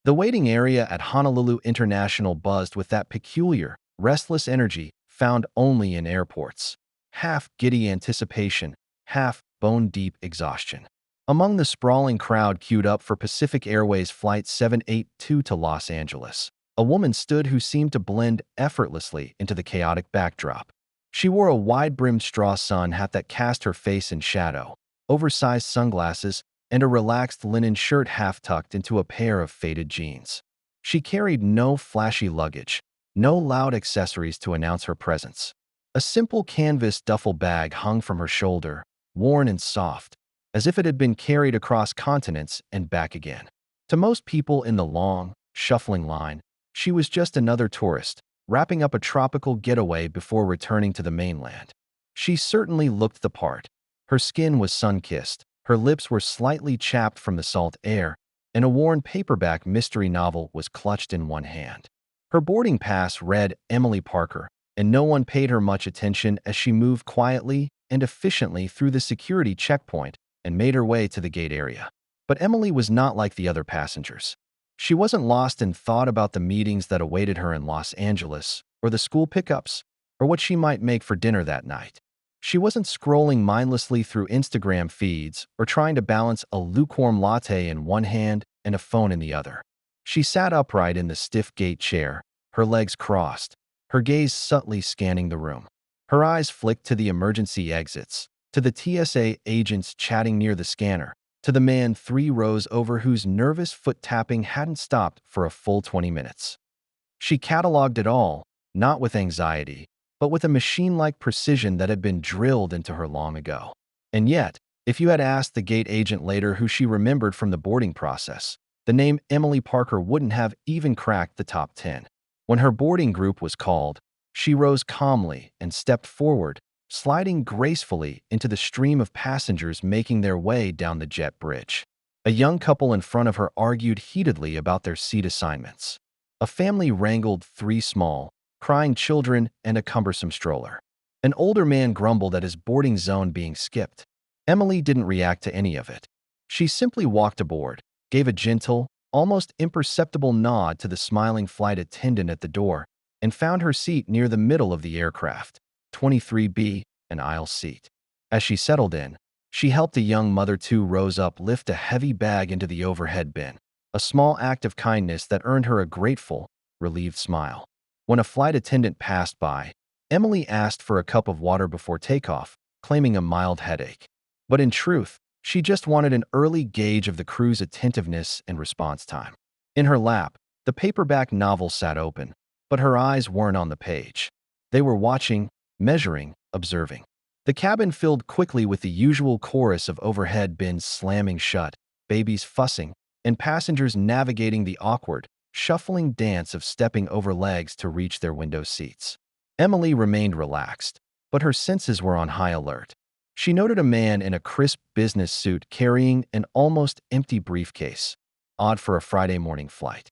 The waiting area at Honolulu International buzzed with that peculiar, restless energy found only in airports. Half giddy anticipation, half bone-deep exhaustion. Among the sprawling crowd queued up for Pacific Airways Flight 782 to Los Angeles, a woman stood who seemed to blend effortlessly into the chaotic backdrop. She wore a wide-brimmed straw sun hat that cast her face in shadow, oversized sunglasses, and a relaxed linen shirt half-tucked into a pair of faded jeans. She carried no flashy luggage, no loud accessories to announce her presence. A simple canvas duffel bag hung from her shoulder, worn and soft, as if it had been carried across continents and back again. To most people in the long, shuffling line, she was just another tourist, wrapping up a tropical getaway before returning to the mainland. She certainly looked the part. Her skin was sun-kissed, her lips were slightly chapped from the salt air, and a worn paperback mystery novel was clutched in one hand. Her boarding pass read Emily Parker, and no one paid her much attention as she moved quietly and efficiently through the security checkpoint and made her way to the gate area. But Emily was not like the other passengers. She wasn't lost in thought about the meetings that awaited her in Los Angeles, or the school pickups, or what she might make for dinner that night. She wasn't scrolling mindlessly through Instagram feeds or trying to balance a lukewarm latte in one hand and a phone in the other. She sat upright in the stiff gate chair, her legs crossed, her gaze subtly scanning the room. Her eyes flicked to the emergency exits, to the TSA agents chatting near the scanner, to the man 3 rows over whose nervous foot-tapping hadn't stopped for a full 20 minutes. She cataloged it all, not with anxiety, but with a machine-like precision that had been drilled into her long ago. And yet, if you had asked the gate agent later who she remembered from the boarding process, the name Emily Parker wouldn't have even cracked the top 10. When her boarding group was called, she rose calmly and stepped forward, sliding gracefully into the stream of passengers making their way down the jet bridge. A young couple in front of her argued heatedly about their seat assignments. A family wrangled 3 small, crying children and a cumbersome stroller. An older man grumbled at his boarding zone being skipped. Emily didn't react to any of it. She simply walked aboard, gave a gentle, almost imperceptible nod to the smiling flight attendant at the door, and found her seat near the middle of the aircraft, 23B, an aisle seat. As she settled in, she helped a young mother 2 rows up lift a heavy bag into the overhead bin, a small act of kindness that earned her a grateful, relieved smile. When a flight attendant passed by, Emily asked for a cup of water before takeoff, claiming a mild headache. But in truth, she just wanted an early gauge of the crew's attentiveness and response time. In her lap, the paperback novel sat open, but her eyes weren't on the page. They were watching, measuring, observing. The cabin filled quickly with the usual chorus of overhead bins slamming shut, babies fussing, and passengers navigating the awkward, shuffling dance of stepping over legs to reach their window seats. Emily remained relaxed, but her senses were on high alert. She noted a man in a crisp business suit carrying an almost empty briefcase, odd for a Friday morning flight.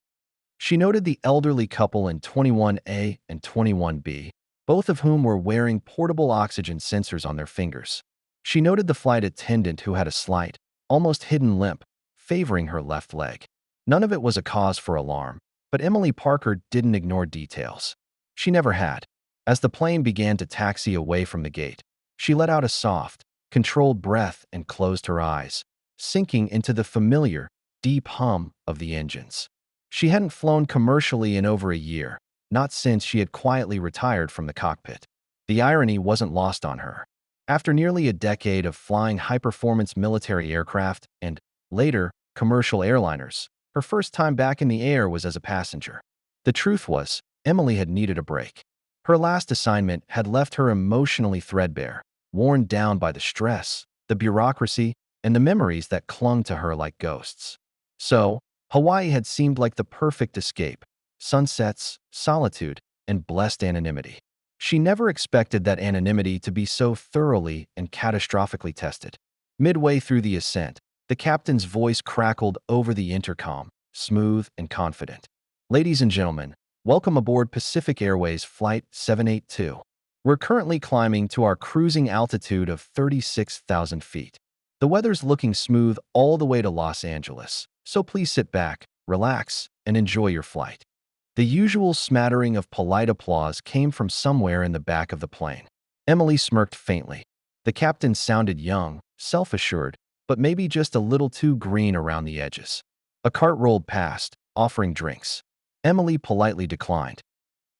She noted the elderly couple in 21A and 21B, both of whom were wearing portable oxygen sensors on their fingers. She noted the flight attendant who had a slight, almost hidden limp, favoring her left leg. None of it was a cause for alarm, but Emily Parker didn't ignore details. She never had. As the plane began to taxi away from the gate, she let out a soft, controlled breath and closed her eyes, sinking into the familiar, deep hum of the engines. She hadn't flown commercially in over a year, not since she had quietly retired from the cockpit. The irony wasn't lost on her. After nearly a decade of flying high-performance military aircraft and, later, commercial airliners, her first time back in the air was as a passenger. The truth was, Emily had needed a break. Her last assignment had left her emotionally threadbare, worn down by the stress, the bureaucracy, and the memories that clung to her like ghosts. So, Hawaii had seemed like the perfect escape: sunsets, solitude, and blessed anonymity. She never expected that anonymity to be so thoroughly and catastrophically tested. Midway through the ascent, the captain's voice crackled over the intercom, smooth and confident. "Ladies and gentlemen, welcome aboard Pacific Airways Flight 782. We're currently climbing to our cruising altitude of 36,000 feet. The weather's looking smooth all the way to Los Angeles, so please sit back, relax, and enjoy your flight." The usual smattering of polite applause came from somewhere in the back of the plane. Emily smirked faintly. The captain sounded young, self-assured, but maybe just a little too green around the edges. A cart rolled past, offering drinks. Emily politely declined.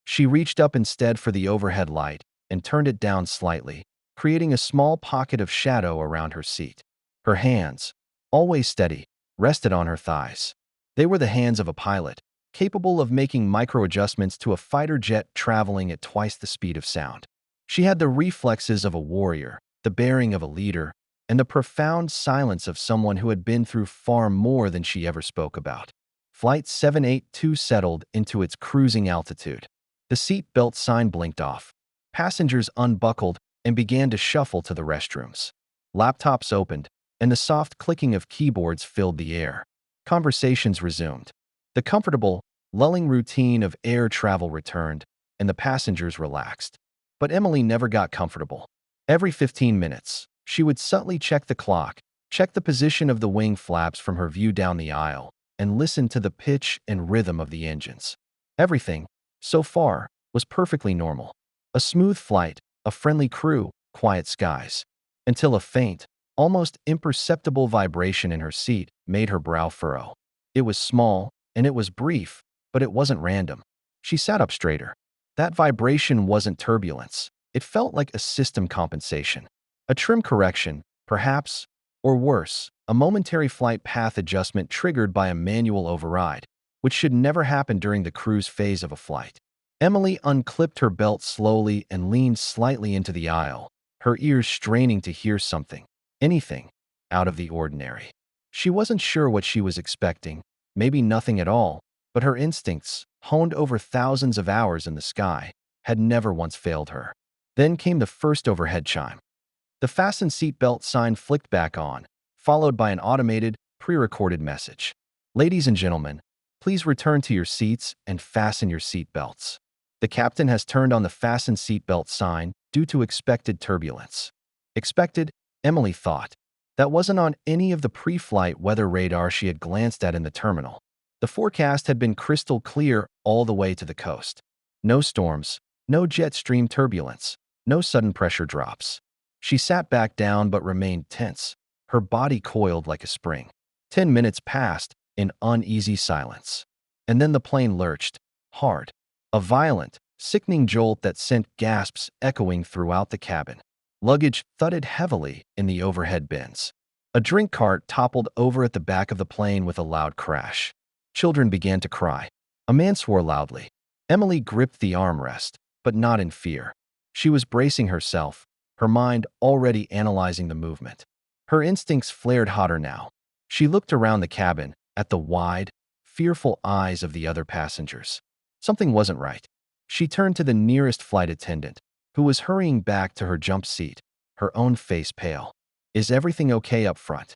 She reached up instead for the overhead light and turned it down slightly, creating a small pocket of shadow around her seat. Her hands, always steady, rested on her thighs. They were the hands of a pilot, capable of making micro-adjustments to a fighter jet traveling at twice the speed of sound. She had the reflexes of a warrior, the bearing of a leader, and the profound silence of someone who had been through far more than she ever spoke about. Flight 782 settled into its cruising altitude. The seat belt sign blinked off. Passengers unbuckled and began to shuffle to the restrooms. Laptops opened, and the soft clicking of keyboards filled the air. Conversations resumed. The comfortable, lulling routine of air travel returned, and the passengers relaxed. But Emily never got comfortable. Every 15 minutes, she would subtly check the clock, check the position of the wing flaps from her view down the aisle, and listen to the pitch and rhythm of the engines. Everything, so far, was perfectly normal. A smooth flight, a friendly crew, quiet skies. Until a faint, almost imperceptible vibration in her seat made her brow furrow. It was small, and it was brief, but it wasn't random. She sat up straighter. That vibration wasn't turbulence. It felt like a system compensation. A trim correction, perhaps, or worse, a momentary flight path adjustment triggered by a manual override, which should never happen during the cruise phase of a flight. Emily unclipped her belt slowly and leaned slightly into the aisle, her ears straining to hear something, anything, out of the ordinary. She wasn't sure what she was expecting, maybe nothing at all, but her instincts, honed over thousands of hours in the sky, had never once failed her. Then came the first overhead chime. The fasten seatbelt sign flicked back on, followed by an automated, pre-recorded message. "Ladies and gentlemen, please return to your seats and fasten your seatbelts. The captain has turned on the fasten seatbelt sign due to expected turbulence." Expected, Emily thought. That wasn't on any of the pre-flight weather radar she had glanced at in the terminal. The forecast had been crystal clear all the way to the coast. No storms, no jet stream turbulence, no sudden pressure drops. She sat back down but remained tense, her body coiled like a spring. 10 minutes passed in uneasy silence. And then the plane lurched, hard. A violent, sickening jolt that sent gasps echoing throughout the cabin. Luggage thudded heavily in the overhead bins. A drink cart toppled over at the back of the plane with a loud crash. Children began to cry. A man swore loudly. Emily gripped the armrest, but not in fear. She was bracing herself, her mind already analyzing the movement. Her instincts flared hotter now. She looked around the cabin, at the wide, fearful eyes of the other passengers. Something wasn't right. She turned to the nearest flight attendant, who was hurrying back to her jump seat, her own face pale. "Is everything okay up front?"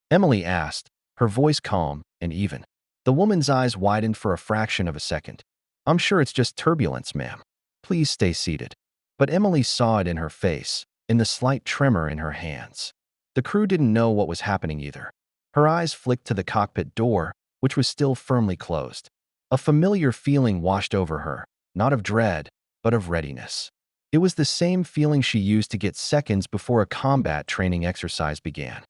Emily asked, her voice calm and even. The woman's eyes widened for a fraction of a second. "I'm sure it's just turbulence, ma'am. Please stay seated." But Emily saw it in her face, in the slight tremor in her hands. The crew didn't know what was happening either. Her eyes flicked to the cockpit door, which was still firmly closed. A familiar feeling washed over her, not of dread, but of readiness. It was the same feeling she used to get seconds before a combat training exercise began.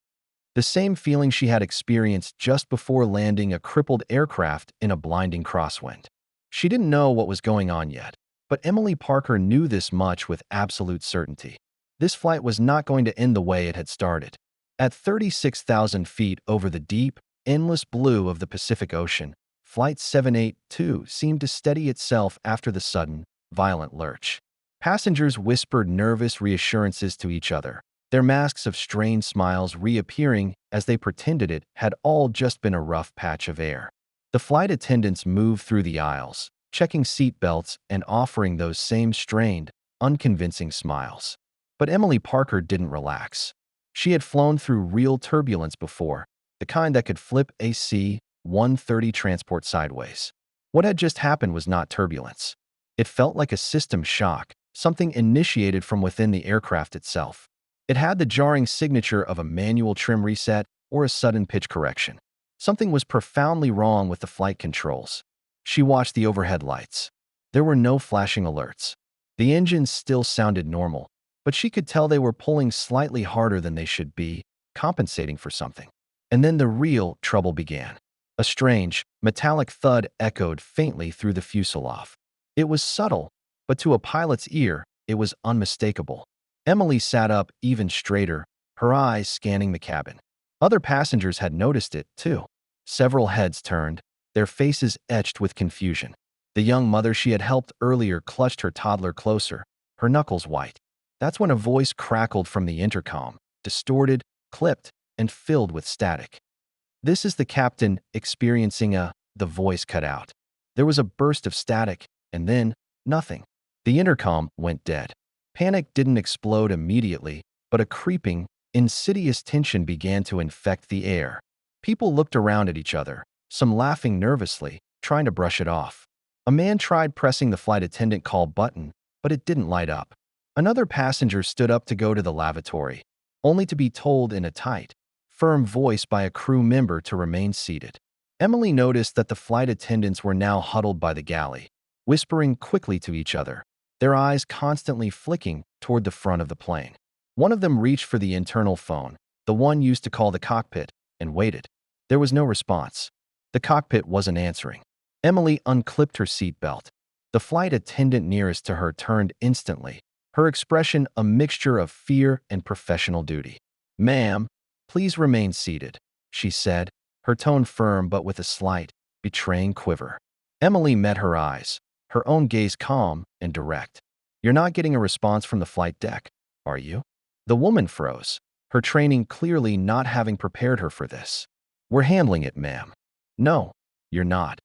The same feeling she had experienced just before landing a crippled aircraft in a blinding crosswind. She didn't know what was going on yet, but Emily Parker knew this much with absolute certainty. This flight was not going to end the way it had started. At 36,000 feet over the deep, endless blue of the Pacific Ocean, Flight 782 seemed to steady itself after the sudden, violent lurch. Passengers whispered nervous reassurances to each other, their masks of strained smiles reappearing as they pretended it had all just been a rough patch of air. The flight attendants moved through the aisles, checking seat belts and offering those same strained, unconvincing smiles. But Emily Parker didn't relax. She had flown through real turbulence before, the kind that could flip a C-130 transport sideways. What had just happened was not turbulence. It felt like a system shock, something initiated from within the aircraft itself. It had the jarring signature of a manual trim reset or a sudden pitch correction. Something was profoundly wrong with the flight controls. She watched the overhead lights. There were no flashing alerts. The engines still sounded normal, but she could tell they were pulling slightly harder than they should be, compensating for something. And then the real trouble began. A strange, metallic thud echoed faintly through the fuselage. It was subtle, but to a pilot's ear, it was unmistakable. Emily sat up even straighter, her eyes scanning the cabin. Other passengers had noticed it, too. Several heads turned, their faces etched with confusion. The young mother she had helped earlier clutched her toddler closer, her knuckles white. That's when a voice crackled from the intercom, distorted, clipped, and filled with static. "This is the captain experiencing a..." The voice cut out. There was a burst of static, and then nothing. The intercom went dead. Panic didn't explode immediately, but a creeping, insidious tension began to infect the air. People looked around at each other, some laughing nervously, trying to brush it off. A man tried pressing the flight attendant call button, but it didn't light up. Another passenger stood up to go to the lavatory, only to be told in a tight, firm voice by a crew member to remain seated. Emily noticed that the flight attendants were now huddled by the galley, whispering quickly to each other, their eyes constantly flicking toward the front of the plane. One of them reached for the internal phone, the one used to call the cockpit, and waited. There was no response. The cockpit wasn't answering. Emily unclipped her seatbelt. The flight attendant nearest to her turned instantly, her expression a mixture of fear and professional duty. "Ma'am, please remain seated," she said, her tone firm but with a slight, betraying quiver. Emily met her eyes, her own gaze calm and direct. "You're not getting a response from the flight deck, are you?" The woman froze, her training clearly not having prepared her for this. "We're handling it, ma'am." "No, you're not,"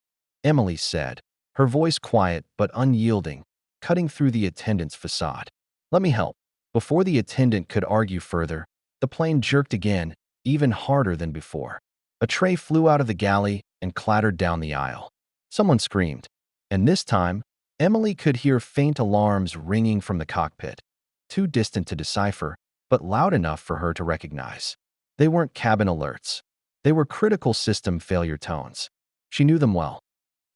Emily said, her voice quiet but unyielding, cutting through the attendant's facade. "Let me help." Before the attendant could argue further, the plane jerked again, even harder than before. A tray flew out of the galley and clattered down the aisle. Someone screamed, and this time, Emily could hear faint alarms ringing from the cockpit, too distant to decipher, but loud enough for her to recognize. They weren't cabin alerts. They were critical system failure tones. She knew them well.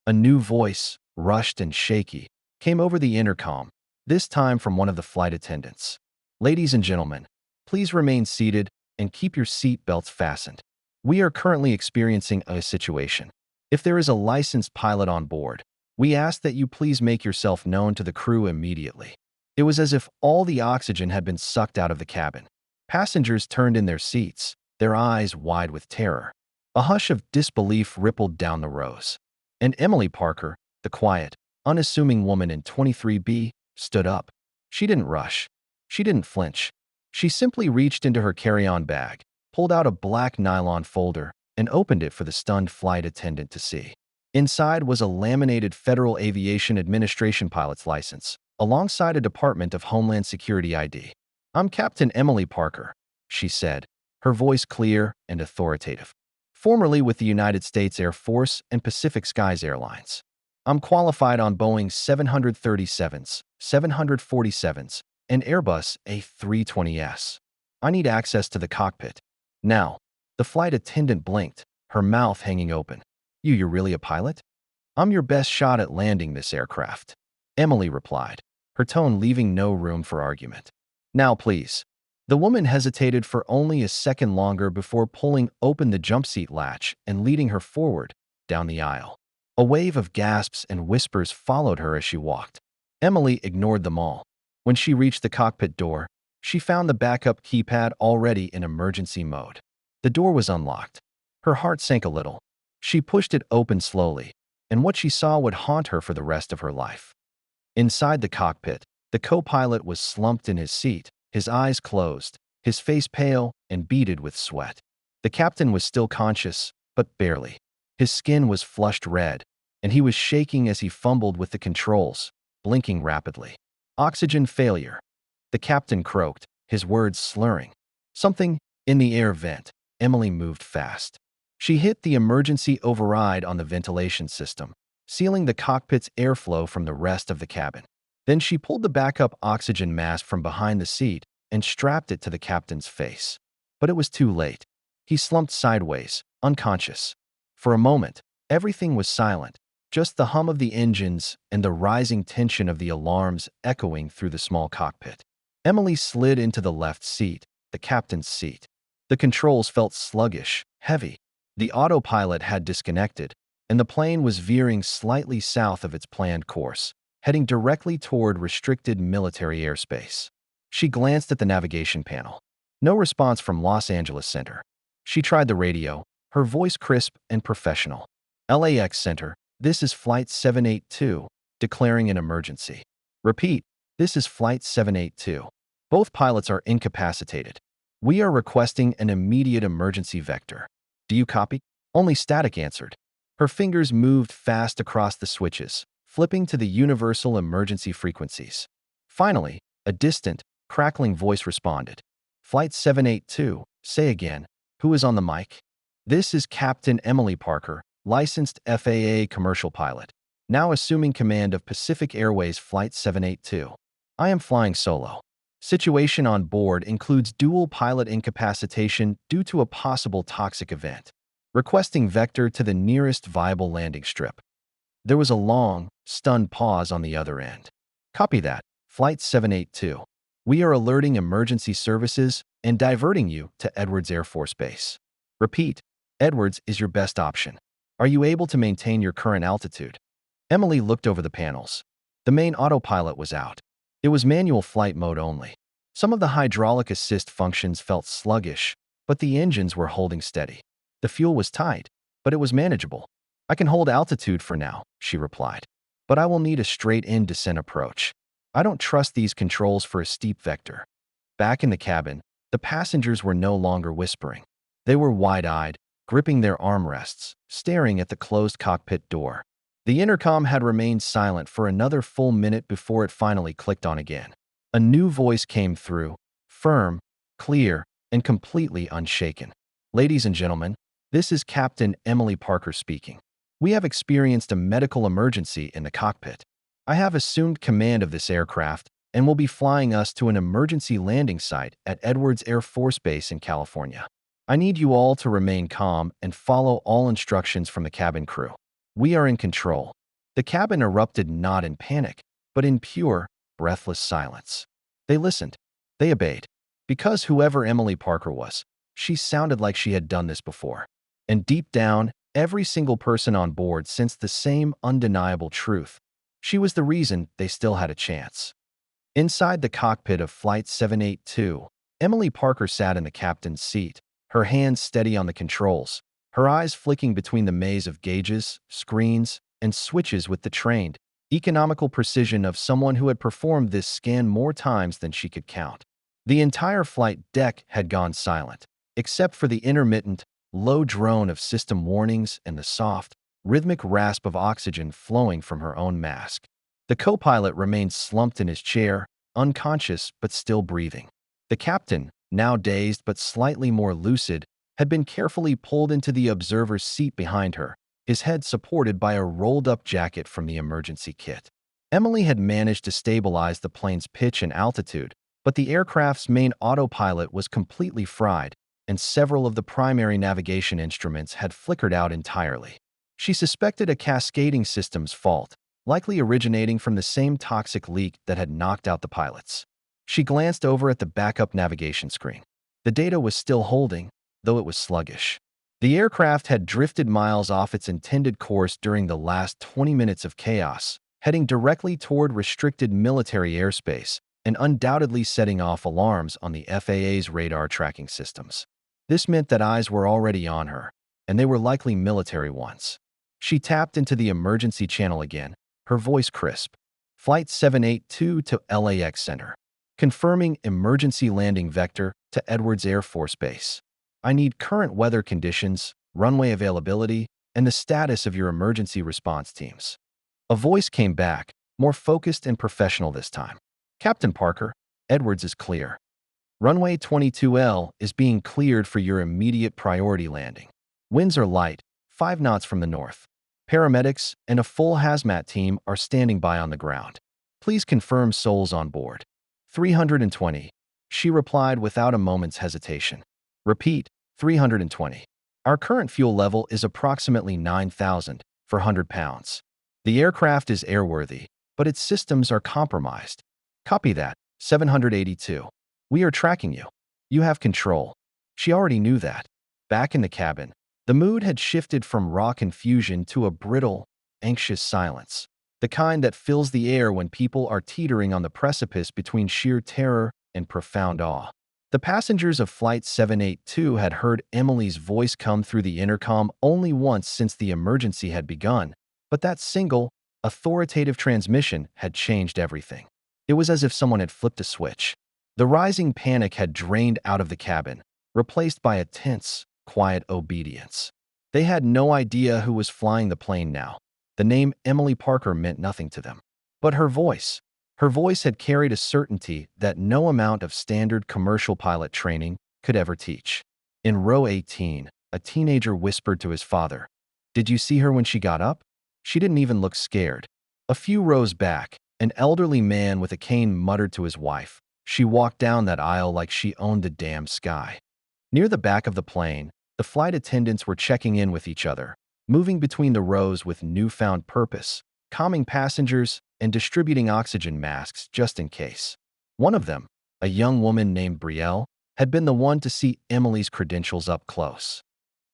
A new voice, rushed and shaky, came over the intercom, this time from one of the flight attendants. "Ladies and gentlemen, please remain seated and keep your seat belts fastened. We are currently experiencing a situation. If there is a licensed pilot on board, we ask that you please make yourself known to the crew immediately." It was as if all the oxygen had been sucked out of the cabin. Passengers turned in their seats, their eyes wide with terror. A hush of disbelief rippled down the rows. And Emily Parker, the quiet, unassuming woman in 23B, stood up. She didn't rush. She didn't flinch. She simply reached into her carry-on bag, pulled out a black nylon folder, and opened it for the stunned flight attendant to see. Inside was a laminated Federal Aviation Administration pilot's license, alongside a Department of Homeland Security ID. "I'm Captain Emily Parker," she said, her voice clear and authoritative. "Formerly with the United States Air Force and Pacific Skies Airlines. I'm qualified on Boeing 737s, 747s, and Airbus A320s. I need access to the cockpit. Now." The flight attendant blinked, her mouth hanging open. You're really a pilot?" "I'm your best shot at landing this aircraft," Emily replied, her tone leaving no room for argument. "Now, please." The woman hesitated for only a second longer before pulling open the jump seat latch and leading her forward, down the aisle. A wave of gasps and whispers followed her as she walked. Emily ignored them all. When she reached the cockpit door, she found the backup keypad already in emergency mode. The door was unlocked. Her heart sank a little. She pushed it open slowly, and what she saw would haunt her for the rest of her life. Inside the cockpit, the co-pilot was slumped in his seat, his eyes closed, his face pale and beaded with sweat. The captain was still conscious, but barely. His skin was flushed red, and he was shaking as he fumbled with the controls, blinking rapidly. "Oxygen failure," the captain croaked, his words slurring. "Something in the air vent." Emily moved fast. She hit the emergency override on the ventilation system, sealing the cockpit's airflow from the rest of the cabin. Then she pulled the backup oxygen mask from behind the seat and strapped it to the captain's face. But it was too late. He slumped sideways, unconscious. For a moment, everything was silent, just the hum of the engines and the rising tension of the alarms echoing through the small cockpit. Emily slid into the left seat, the captain's seat. The controls felt sluggish, heavy. The autopilot had disconnected, and the plane was veering slightly south of its planned course, heading directly toward restricted military airspace. She glanced at the navigation panel. No response from Los Angeles Center. She tried the radio, her voice crisp and professional. LAX Center, this is Flight 782, declaring an emergency. Repeat, this is Flight 782. Both pilots are incapacitated. We are requesting an immediate emergency vector. Do you copy? Only static answered. Her fingers moved fast across the switches, flipping to the universal emergency frequencies. Finally, a distant, crackling voice responded. Flight 782, say again, who is on the mic? This is Captain Emily Parker, licensed FAA commercial pilot, now assuming command of Pacific Airways Flight 782. I am flying solo. Situation on board includes dual pilot incapacitation due to a possible toxic event. Requesting vector to the nearest viable landing strip. There was a long, stunned pause on the other end. Copy that, Flight 782. We are alerting emergency services and diverting you to Edwards Air Force Base. Repeat, Edwards is your best option. Are you able to maintain your current altitude? Emily looked over the panels. The main autopilot was out. It was manual flight mode only. Some of the hydraulic assist functions felt sluggish, but the engines were holding steady. The fuel was tight, but it was manageable. I can hold altitude for now, she replied. But I will need a straight-in descent approach. I don't trust these controls for a steep vector. Back in the cabin, the passengers were no longer whispering. They were wide-eyed, gripping their armrests, staring at the closed cockpit door. The intercom had remained silent for another full minute before it finally clicked on again. A new voice came through, firm, clear, and completely unshaken. Ladies and gentlemen, this is Captain Emily Parker speaking. We have experienced a medical emergency in the cockpit. I have assumed command of this aircraft and will be flying us to an emergency landing site at Edwards Air Force Base in California. I need you all to remain calm and follow all instructions from the cabin crew. We are in control. The cabin erupted not in panic, but in pure, breathless silence. They listened. They obeyed. Because whoever Emily Parker was, she sounded like she had done this before. And deep down, every single person on board sensed the same undeniable truth. She was the reason they still had a chance. Inside the cockpit of Flight 782, Emily Parker sat in the captain's seat, her hands steady on the controls, her eyes flicking between the maze of gauges, screens, and switches with the trained, economical precision of someone who had performed this scan more times than she could count. The entire flight deck had gone silent, except for the intermittent, low drone of system warnings and the soft, rhythmic rasp of oxygen flowing from her own mask. The co-pilot remained slumped in his chair, unconscious but still breathing. The captain, now dazed but slightly more lucid, had been carefully pulled into the observer's seat behind her, his head supported by a rolled-up jacket from the emergency kit. Emily had managed to stabilize the plane's pitch and altitude, but the aircraft's main autopilot was completely fried, and several of the primary navigation instruments had flickered out entirely. She suspected a cascading systems fault, likely originating from the same toxic leak that had knocked out the pilots. She glanced over at the backup navigation screen. The data was still holding, though it was sluggish. The aircraft had drifted miles off its intended course during the last 20 minutes of chaos, heading directly toward restricted military airspace and undoubtedly setting off alarms on the FAA's radar tracking systems. This meant that eyes were already on her, and they were likely military ones. She tapped into the emergency channel again, her voice crisp. Flight 782 to LAX Center. Confirming emergency landing vector to Edwards Air Force Base. I need current weather conditions, runway availability, and the status of your emergency response teams. A voice came back, more focused and professional this time. Captain Parker, Edwards is clear. Runway 22L is being cleared for your immediate priority landing. Winds are light, 5 knots from the north. Paramedics and a full hazmat team are standing by on the ground. Please confirm souls on board. 320, she replied without a moment's hesitation. Repeat, 320. Our current fuel level is approximately 9,000 for 100 pounds. The aircraft is airworthy, but its systems are compromised. Copy that. 782. We are tracking you. You have control. She already knew that. Back in the cabin, the mood had shifted from raw confusion to a brittle, anxious silence. The kind that fills the air when people are teetering on the precipice between sheer terror and profound awe. The passengers of Flight 782 had heard Emily's voice come through the intercom only once since the emergency had begun, but that single, authoritative transmission had changed everything. It was as if someone had flipped a switch. The rising panic had drained out of the cabin, replaced by a tense, quiet obedience. They had no idea who was flying the plane now. The name Emily Parker meant nothing to them. But her voice had carried a certainty that no amount of standard commercial pilot training could ever teach. In row 18, a teenager whispered to his father, "Did you see her when she got up? She didn't even look scared." A few rows back, an elderly man with a cane muttered to his wife, "She walked down that aisle like she owned the damn sky." Near the back of the plane, the flight attendants were checking in with each other, moving between the rows with newfound purpose, calming passengers and distributing oxygen masks just in case. One of them, a young woman named Brielle, had been the one to see Emily's credentials up close.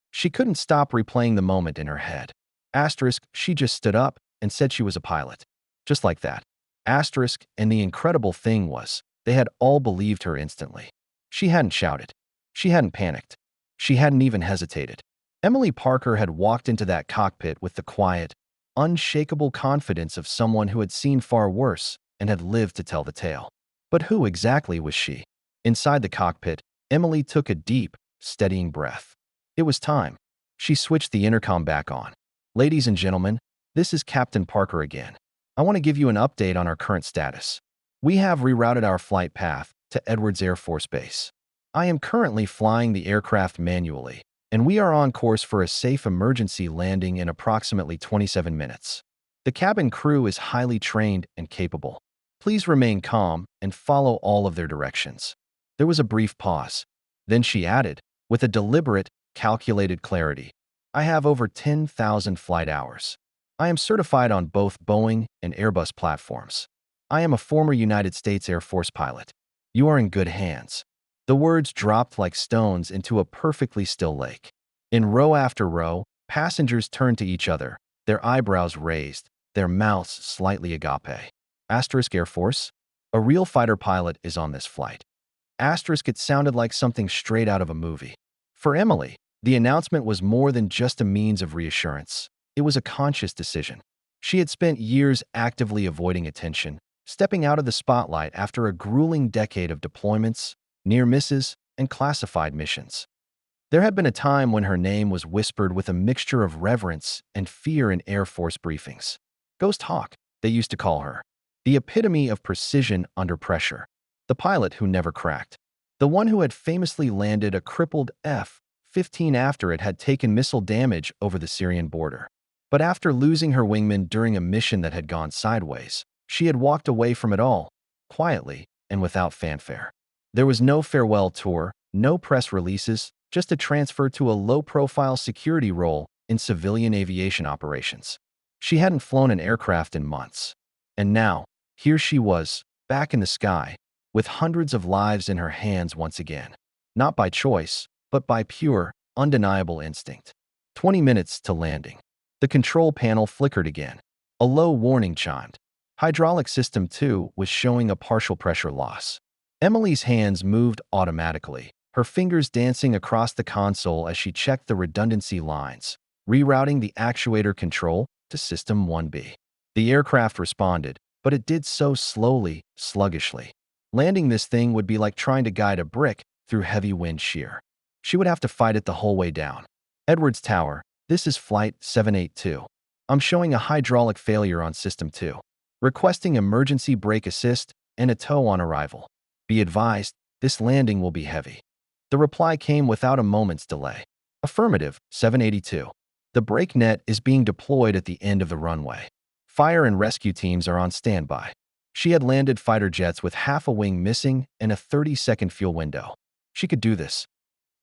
She couldn't stop replaying the moment in her head. Asterisk, she just stood up and said she was a pilot. Just like that. Asterisk, and the incredible thing was, they had all believed her instantly. She hadn't shouted. She hadn't panicked. She hadn't even hesitated. Emily Parker had walked into that cockpit with the quiet, unshakable confidence of someone who had seen far worse and had lived to tell the tale. But who exactly was she? Inside the cockpit, Emily took a deep, steadying breath. It was time. She switched the intercom back on. "Ladies and gentlemen, this is Captain Parker again. I want to give you an update on our current status. We have rerouted our flight path to Edwards Air Force Base. I am currently flying the aircraft manually, and we are on course for a safe emergency landing in approximately 27 minutes. The cabin crew is highly trained and capable. Please remain calm and follow all of their directions." There was a brief pause. Then she added, with a deliberate, calculated clarity, "I have over 10,000 flight hours. I am certified on both Boeing and Airbus platforms. I am a former United States Air Force pilot. You are in good hands." The words dropped like stones into a perfectly still lake. In row after row, passengers turned to each other, their eyebrows raised, their mouths slightly agape. Asterisk Air Force? A real fighter pilot is on this flight. Asterisk, it sounded like something straight out of a movie. For Emily, the announcement was more than just a means of reassurance. It was a conscious decision. She had spent years actively avoiding attention, stepping out of the spotlight after a grueling decade of deployments, near misses, and classified missions. There had been a time when her name was whispered with a mixture of reverence and fear in Air Force briefings. Ghost Hawk, they used to call her. The epitome of precision under pressure. The pilot who never cracked. The one who had famously landed a crippled F-15 after it had taken missile damage over the Syrian border. But after losing her wingman during a mission that had gone sideways, she had walked away from it all, quietly and without fanfare. There was no farewell tour, no press releases, just a transfer to a low-profile security role in civilian aviation operations. She hadn't flown an aircraft in months. And now, here she was, back in the sky, with hundreds of lives in her hands once again. Not by choice, but by pure, undeniable instinct. 20 minutes to landing. The control panel flickered again. A low warning chimed. Hydraulic system 2 was showing a partial pressure loss. Emily's hands moved automatically, her fingers dancing across the console as she checked the redundancy lines, rerouting the actuator control to System 1B. The aircraft responded, but it did so slowly, sluggishly. Landing this thing would be like trying to guide a brick through heavy wind shear. She would have to fight it the whole way down. Edwards Tower, this is Flight 782. I'm showing a hydraulic failure on System 2. Requesting emergency brake assist and a tow on arrival. Be advised, this landing will be heavy. The reply came without a moment's delay. Affirmative, 782. The brake net is being deployed at the end of the runway. Fire and rescue teams are on standby. She had landed fighter jets with half a wing missing and a 30-second fuel window. She could do this.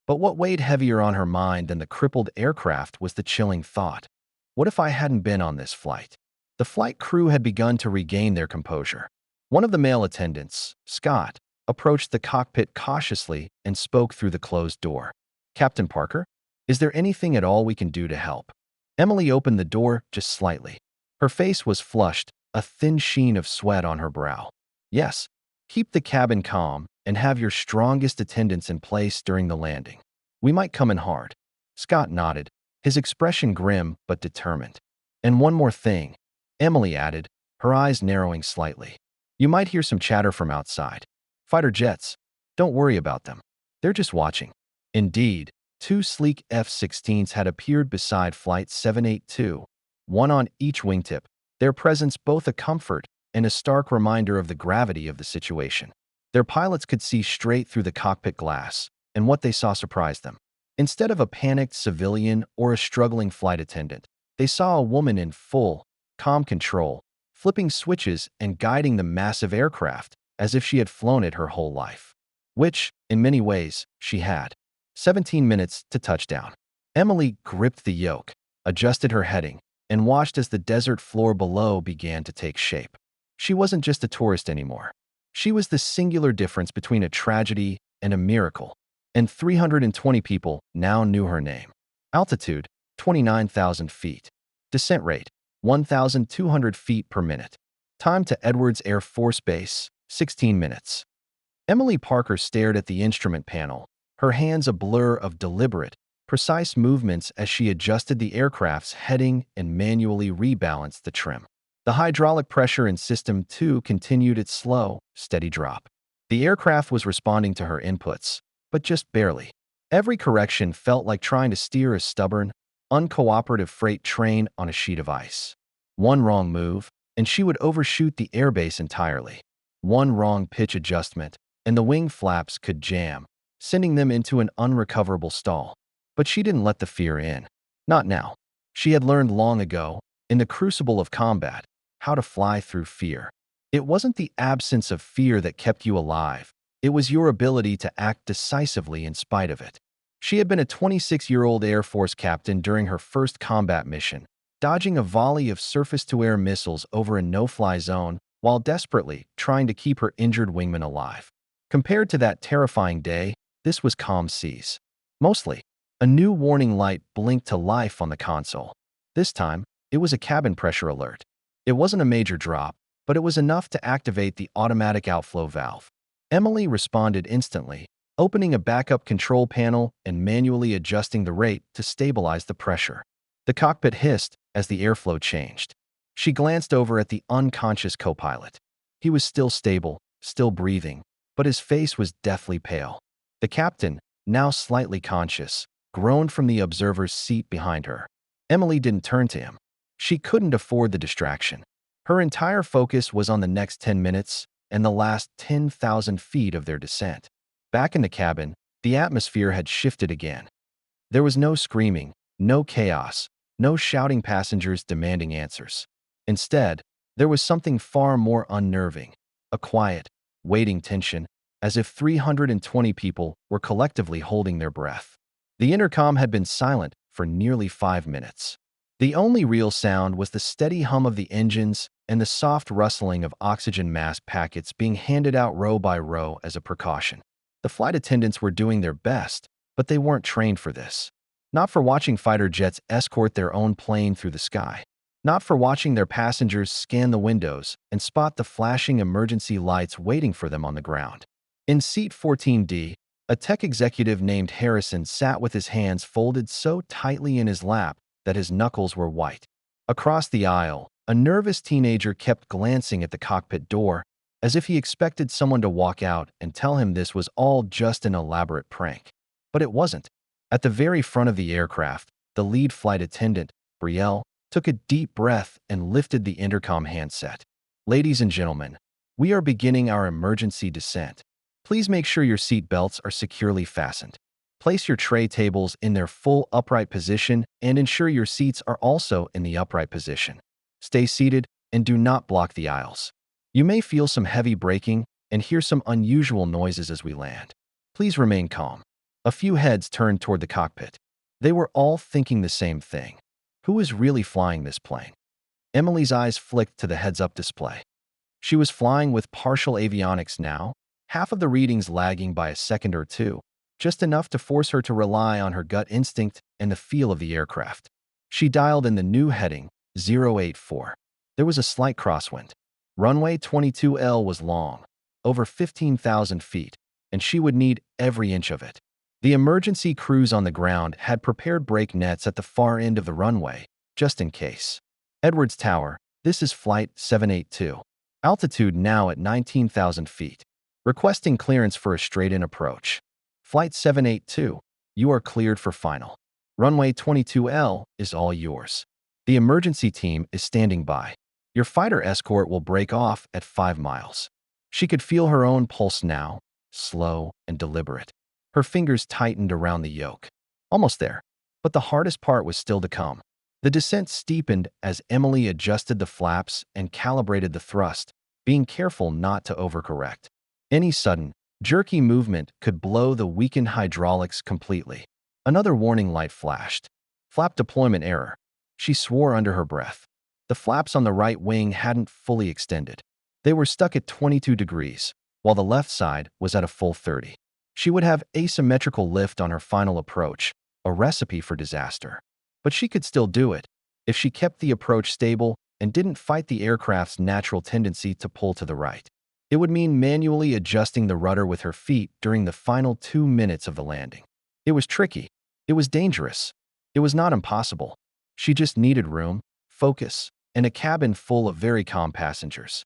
But what weighed heavier on her mind than the crippled aircraft was the chilling thought. What if I hadn't been on this flight? The flight crew had begun to regain their composure. One of the male attendants, Scott, approached the cockpit cautiously and spoke through the closed door. "Captain Parker, is there anything at all we can do to help?" Emily opened the door just slightly. Her face was flushed, a thin sheen of sweat on her brow. "Yes, keep the cabin calm and have your strongest attendants in place during the landing. We might come in hard." Scott nodded, his expression grim but determined. "And one more thing," Emily added, her eyes narrowing slightly. "You might hear some chatter from outside. Fighter jets. Don't worry about them. They're just watching." Indeed, two sleek F-16s had appeared beside Flight 782, one on each wingtip, their presence both a comfort and a stark reminder of the gravity of the situation. Their pilots could see straight through the cockpit glass, and what they saw surprised them. Instead of a panicked civilian or a struggling flight attendant, they saw a woman in full, calm control, flipping switches and guiding the massive aircraft as if she had flown it her whole life. Which, in many ways, she had. 17 minutes to touchdown. Emily gripped the yoke, adjusted her heading, and watched as the desert floor below began to take shape. She wasn't just a tourist anymore. She was the singular difference between a tragedy and a miracle, and 320 people now knew her name. Altitude, 29,000 feet. Descent rate, 1,200 feet per minute. Time to Edwards Air Force Base, 16 minutes. Emily Parker stared at the instrument panel, her hands a blur of deliberate, precise movements as she adjusted the aircraft's heading and manually rebalanced the trim. The hydraulic pressure in System 2 continued its slow, steady drop. The aircraft was responding to her inputs, but just barely. Every correction felt like trying to steer a stubborn, uncooperative freight train on a sheet of ice. One wrong move, and she would overshoot the airbase entirely. One wrong pitch adjustment, and the wing flaps could jam, sending them into an unrecoverable stall. But she didn't let the fear in. Not now. She had learned long ago, in the crucible of combat, how to fly through fear. It wasn't the absence of fear that kept you alive. It was your ability to act decisively in spite of it. She had been a 26-year-old Air Force captain during her first combat mission, dodging a volley of surface-to-air missiles over a no-fly zone while desperately trying to keep her injured wingman alive. Compared to that terrifying day, this was calm seas. Mostly, a new warning light blinked to life on the console. This time, it was a cabin pressure alert. It wasn't a major drop, but it was enough to activate the automatic outflow valve. Emily responded instantly, opening a backup control panel and manually adjusting the rate to stabilize the pressure. The cockpit hissed as the airflow changed. She glanced over at the unconscious co-pilot. He was still stable, still breathing, but his face was deathly pale. The captain, now slightly conscious, groaned from the observer's seat behind her. Emily didn't turn to him. She couldn't afford the distraction. Her entire focus was on the next 10 minutes and the last 10,000 feet of their descent. Back in the cabin, the atmosphere had shifted again. There was no screaming, no chaos, no shouting passengers demanding answers. Instead, there was something far more unnerving, a quiet, waiting tension, as if 320 people were collectively holding their breath. The intercom had been silent for nearly 5 minutes. The only real sound was the steady hum of the engines and the soft rustling of oxygen mask packets being handed out row by row as a precaution. The flight attendants were doing their best, but they weren't trained for this. Not for watching fighter jets escort their own plane through the sky. Not for watching their passengers scan the windows and spot the flashing emergency lights waiting for them on the ground. In seat 14D, a tech executive named Harrison sat with his hands folded so tightly in his lap that his knuckles were white. Across the aisle, a nervous teenager kept glancing at the cockpit door, as if he expected someone to walk out and tell him this was all just an elaborate prank. But it wasn't. At the very front of the aircraft, the lead flight attendant, Brielle, took a deep breath and lifted the intercom handset. "Ladies and gentlemen, we are beginning our emergency descent. Please make sure your seat belts are securely fastened. Place your tray tables in their full upright position and ensure your seats are also in the upright position. Stay seated and do not block the aisles. You may feel some heavy braking and hear some unusual noises as we land. Please remain calm." A few heads turned toward the cockpit. They were all thinking the same thing. Who is really flying this plane? Emily's eyes flicked to the heads-up display. She was flying with partial avionics now, half of the readings lagging by a second or two, just enough to force her to rely on her gut instinct and the feel of the aircraft. She dialed in the new heading, 084. There was a slight crosswind. Runway 22L was long, over 15,000 feet, and she would need every inch of it. The emergency crews on the ground had prepared brake nets at the far end of the runway, just in case. Edwards Tower, this is Flight 782. Altitude now at 19,000 feet. Requesting clearance for a straight-in approach. Flight 782, you are cleared for final. Runway 22L is all yours. The emergency team is standing by. Your fighter escort will break off at 5 miles. She could feel her own pulse now, slow and deliberate. Her fingers tightened around the yoke. Almost there, but the hardest part was still to come. The descent steepened as Emily adjusted the flaps and calibrated the thrust, being careful not to overcorrect. Any sudden, jerky movement could blow the weakened hydraulics completely. Another warning light flashed. Flap deployment error. She swore under her breath. The flaps on the right wing hadn't fully extended. They were stuck at 22 degrees, while the left side was at a full 30. She would have asymmetrical lift on her final approach, a recipe for disaster. But she could still do it, if she kept the approach stable and didn't fight the aircraft's natural tendency to pull to the right. It would mean manually adjusting the rudder with her feet during the final 2 minutes of the landing. It was tricky. It was dangerous. It was not impossible. She just needed room, focus, and a cabin full of very calm passengers.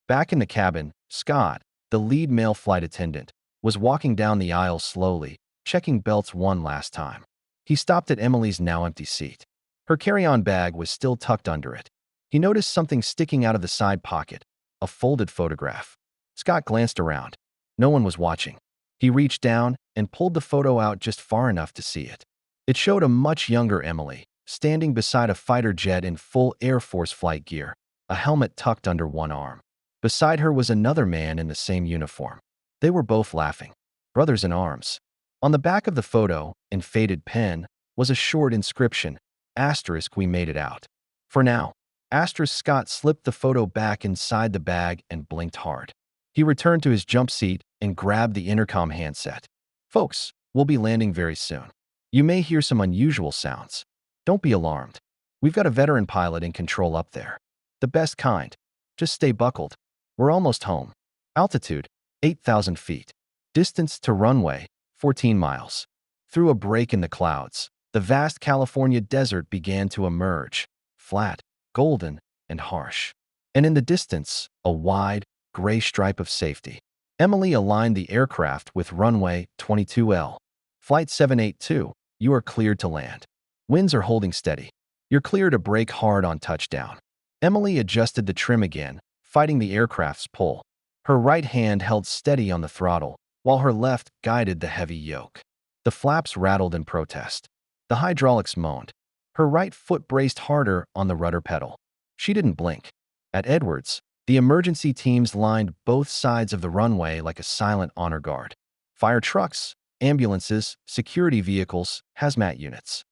Back in the cabin, Scott, the lead male flight attendant, was walking down the aisle slowly, checking belts one last time. He stopped at Emily's now empty seat. Her carry-on bag was still tucked under it. He noticed something sticking out of the side pocket, a folded photograph. Scott glanced around. No one was watching. He reached down and pulled the photo out just far enough to see it. It showed a much younger Emily, standing beside a fighter jet in full Air Force flight gear, a helmet tucked under one arm. Beside her was another man in the same uniform. They were both laughing. Brothers in arms. On the back of the photo, in faded pen, was a short inscription, *, we made it out. For now, *. Scott slipped the photo back inside the bag and blinked hard. He returned to his jump seat and grabbed the intercom handset. Folks, we'll be landing very soon. You may hear some unusual sounds. Don't be alarmed. We've got a veteran pilot in control up there. The best kind. Just stay buckled. We're almost home. Altitude, 8,000 feet. Distance to runway, 14 miles. Through a break in the clouds, the vast California desert began to emerge, flat, golden, and harsh. And in the distance, a wide, gray stripe of safety. Emily aligned the aircraft with runway 22L. Flight 782, you are cleared to land. Winds are holding steady. You're clear to brake hard on touchdown. Emily adjusted the trim again, fighting the aircraft's pull. Her right hand held steady on the throttle, while her left guided the heavy yoke. The flaps rattled in protest. The hydraulics moaned. Her right foot braced harder on the rudder pedal. She didn't blink. At Edwards, the emergency teams lined both sides of the runway like a silent honor guard. Fire trucks, ambulances, security vehicles, hazmat units.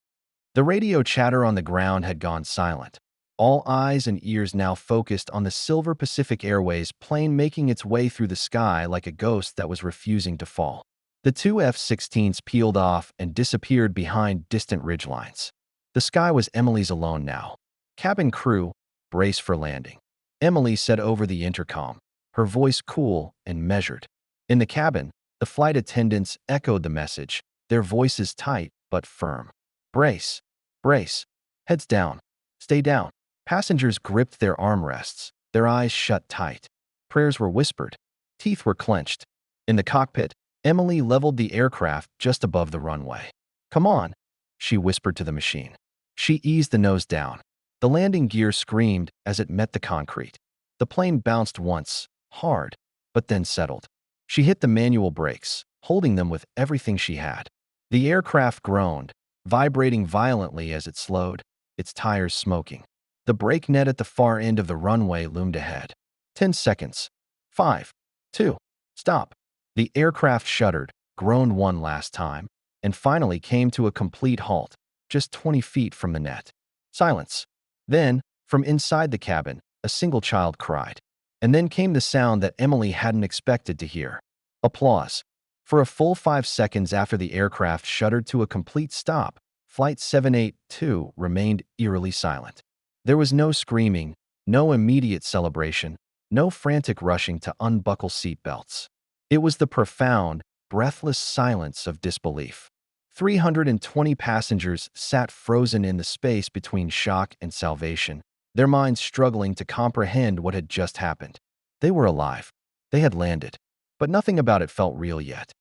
The radio chatter on the ground had gone silent. All eyes and ears now focused on the Silver Pacific Airways plane making its way through the sky like a ghost that was refusing to fall. The two F-16s peeled off and disappeared behind distant ridgelines. The sky was Emily's alone now. Cabin crew, brace for landing. Emily said over the intercom, her voice cool and measured. In the cabin, the flight attendants echoed the message, their voices tight but firm. Brace. Brace. Heads down. Stay down. Passengers gripped their armrests, their eyes shut tight. Prayers were whispered. Teeth were clenched. In the cockpit, Emily leveled the aircraft just above the runway. Come on, she whispered to the machine. She eased the nose down. The landing gear screamed as it met the concrete. The plane bounced once, hard, but then settled. She hit the manual brakes, holding them with everything she had. The aircraft groaned, vibrating violently as it slowed, its tires smoking. The brake net at the far end of the runway loomed ahead. 10 seconds. 5, 2, stop. The aircraft shuddered, groaned one last time, and finally came to a complete halt, just 20 feet from the net. Silence. Then, From inside the cabin, a single child cried. And then came the sound that Emily hadn't expected to hear. Applause. For a full 5 seconds after the aircraft shuddered to a complete stop, Flight 782 remained eerily silent. There was no screaming, no immediate celebration, no frantic rushing to unbuckle seatbelts. It was the profound, breathless silence of disbelief. 320 passengers sat frozen in the space between shock and salvation, their minds struggling to comprehend what had just happened. They were alive. They had landed. But nothing about it felt real yet.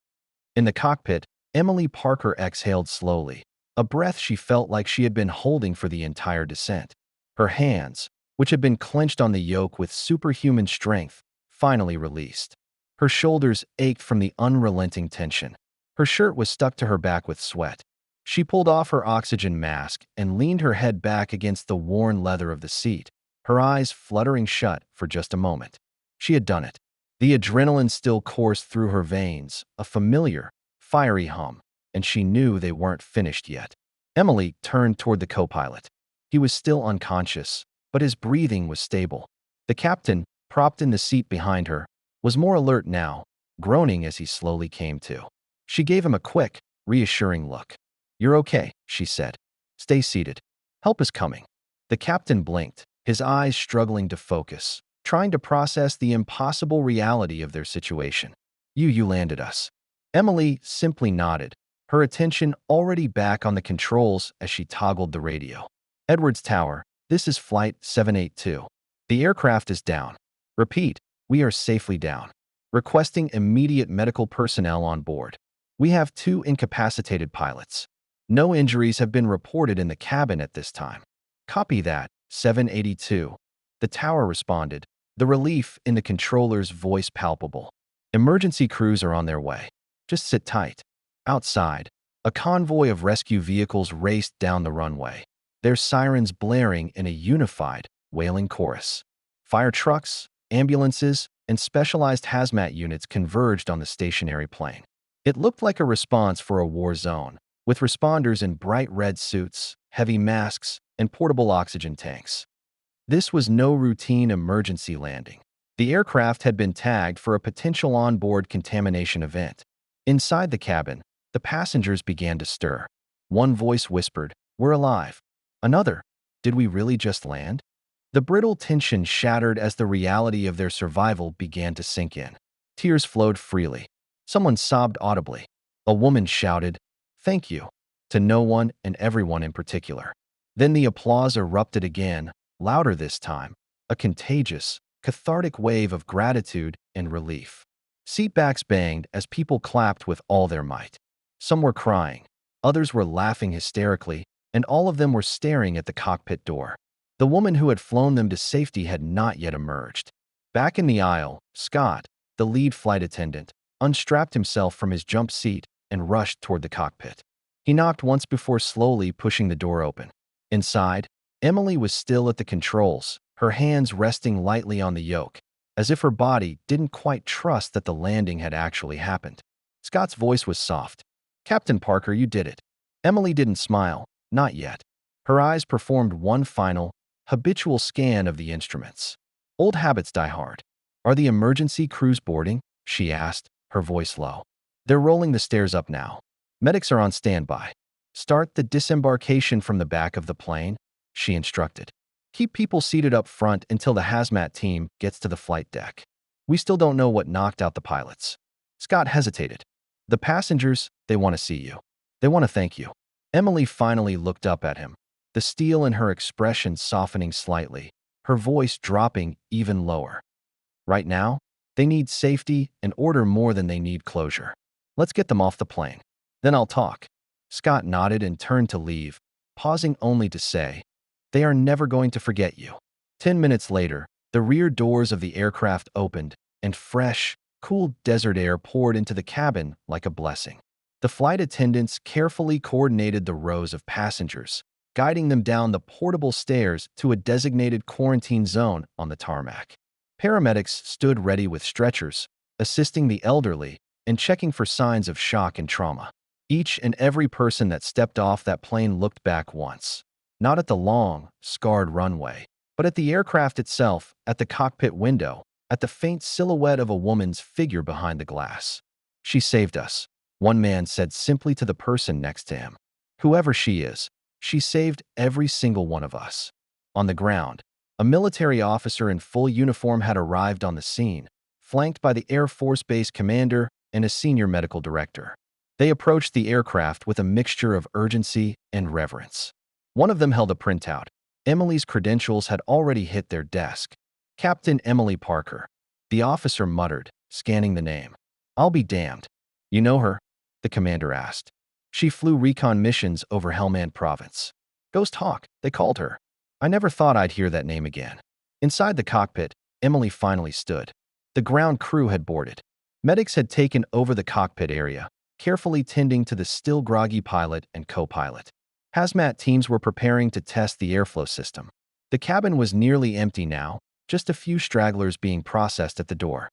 In the cockpit, Emily Parker exhaled slowly, a breath she felt like she had been holding for the entire descent. Her hands, which had been clenched on the yoke with superhuman strength, finally released. Her shoulders ached from the unrelenting tension. Her shirt was stuck to her back with sweat. She pulled off her oxygen mask and leaned her head back against the worn leather of the seat, her eyes fluttering shut for just a moment. She had done it. The adrenaline still coursed through her veins, a familiar, fiery hum, and she knew they weren't finished yet. Emily turned toward the co-pilot. He was still unconscious, but his breathing was stable. The captain, propped in the seat behind her, was more alert now, groaning as he slowly came to. She gave him a quick, reassuring look. "You're okay," she said. "Stay seated. Help is coming." The captain blinked, his eyes struggling to focus, trying to process the impossible reality of their situation. You landed us." Emily simply nodded, her attention already back on the controls as she toggled the radio. "Edwards Tower, this is Flight 782. The aircraft is down. Repeat, we are safely down. Requesting immediate medical personnel on board. We have 2 incapacitated pilots. No injuries have been reported in the cabin at this time." "Copy that, 782. The tower responded, the relief in the controller's voice palpable. "Emergency crews are on their way. Just sit tight." Outside, a convoy of rescue vehicles raced down the runway, their sirens blaring in a unified, wailing chorus. Fire trucks, ambulances, and specialized hazmat units converged on the stationary plane. It looked like a response for a war zone, with responders in bright red suits, heavy masks, and portable oxygen tanks. This was no routine emergency landing. The aircraft had been tagged for a potential onboard contamination event. Inside the cabin, the passengers began to stir. One voice whispered, "We're alive." Another, "Did we really just land?" The brittle tension shattered as the reality of their survival began to sink in. Tears flowed freely. Someone sobbed audibly. A woman shouted, "Thank you," to no one and everyone in particular. Then the applause erupted again, louder this time, a contagious, cathartic wave of gratitude and relief. Seatbacks banged as people clapped with all their might. Some were crying, others were laughing hysterically, and all of them were staring at the cockpit door. The woman who had flown them to safety had not yet emerged. Back in the aisle, Scott, the lead flight attendant, unstrapped himself from his jump seat and rushed toward the cockpit. He knocked once before slowly pushing the door open. Inside, Emily was still at the controls, her hands resting lightly on the yoke, as if her body didn't quite trust that the landing had actually happened. Scott's voice was soft. "Captain Parker, you did it." Emily didn't smile, not yet. Her eyes performed one final, habitual scan of the instruments. Old habits die hard. "Are the emergency crews boarding?" she asked, her voice low. "They're rolling the stairs up now. Medics are on standby. Start the disembarkation from the back of the plane," she instructed. "Keep people seated up front until the hazmat team gets to the flight deck. We still don't know what knocked out the pilots." Scott hesitated. "The passengers, they want to see you. They want to thank you." Emily finally looked up at him, the steel in her expression softening slightly, her voice dropping even lower. "Right now, they need safety and order more than they need closure. Let's get them off the plane. Then I'll talk." Scott nodded and turned to leave, pausing only to say, "They are never going to forget you." 10 minutes later, the rear doors of the aircraft opened, and fresh, cool desert air poured into the cabin like a blessing. The flight attendants carefully coordinated the rows of passengers, guiding them down the portable stairs to a designated quarantine zone on the tarmac. Paramedics stood ready with stretchers, assisting the elderly and checking for signs of shock and trauma. Each and every person that stepped off that plane looked back once, not at the long, scarred runway, But at the aircraft itself, at the cockpit window, at the faint silhouette of a woman's figure behind the glass. "She saved us," one man said simply to the person next to him. "Whoever she is, she saved every single one of us." On the ground, a military officer in full uniform had arrived on the scene, flanked by the Air Force Base commander and a senior medical director. They approached the aircraft with a mixture of urgency and reverence. One of them held a printout. Emily's credentials had already hit their desk. "Captain Emily Parker," the officer muttered, scanning the name. "I'll be damned. You know her?" the commander asked. "She flew recon missions over Helmand Province. Ghost Hawk, they called her. I never thought I'd hear that name again." Inside the cockpit, Emily finally stood. The ground crew had boarded. Medics had taken over the cockpit area, carefully tending to the still groggy pilot and co-pilot. Hazmat teams were preparing to test the airflow system. The cabin was nearly empty now, just a few stragglers being processed at the door.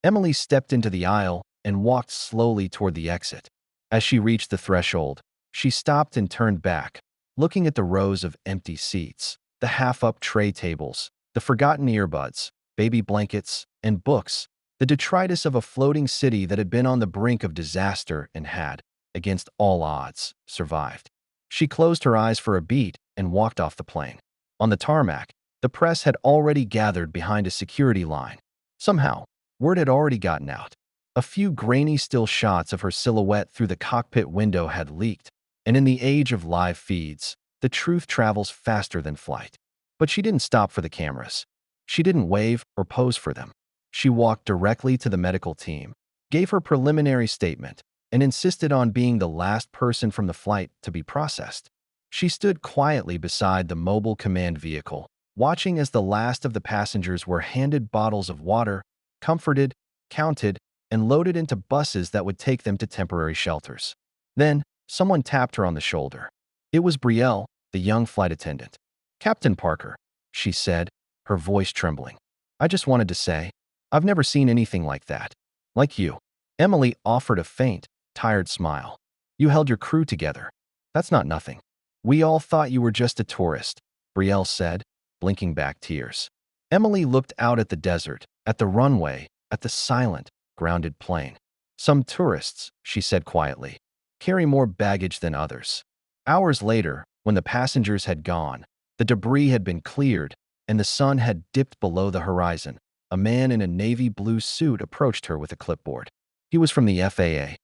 Emily stepped into the aisle and walked slowly toward the exit. As she reached the threshold, she stopped and turned back, looking at the rows of empty seats, the half-up tray tables, the forgotten earbuds, baby blankets, and books, the detritus of a floating city that had been on the brink of disaster and had, against all odds, survived. She closed her eyes for a beat and walked off the plane. On the tarmac, the press had already gathered behind a security line. Somehow, word had already gotten out. A few grainy still shots of her silhouette through the cockpit window had leaked, and in the age of live feeds, the truth travels faster than flight. But she didn't stop for the cameras. She didn't wave or pose for them. She walked directly to the medical team, gave her preliminary statement, and insisted on being the last person from the flight to be processed. She stood quietly beside the mobile command vehicle, watching as the last of the passengers were handed bottles of water, comforted, counted, and loaded into buses that would take them to temporary shelters. Then, someone tapped her on the shoulder. It was Brielle, the young flight attendant. "Captain Parker," she said, her voice trembling. "I just wanted to say, I've never seen anything like that. Like you." Emily offered a faint, tired smile. "You held your crew together. That's not nothing. We all thought you were just a tourist," Brielle said, blinking back tears. Emily looked out at the desert, at the runway, at the silent, grounded plane. "Some tourists," she said quietly, "carry more baggage than others." Hours later, when the passengers had gone, the debris had been cleared, and the sun had dipped below the horizon, a man in a navy blue suit approached her with a clipboard. He was from the FAA.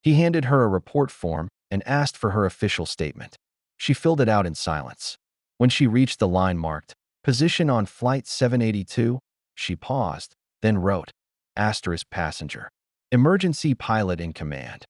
He handed her a report form and asked for her official statement. She filled it out in silence. When she reached the line marked, "Position on Flight 782, she paused, then wrote, *passenger. Emergency pilot in command.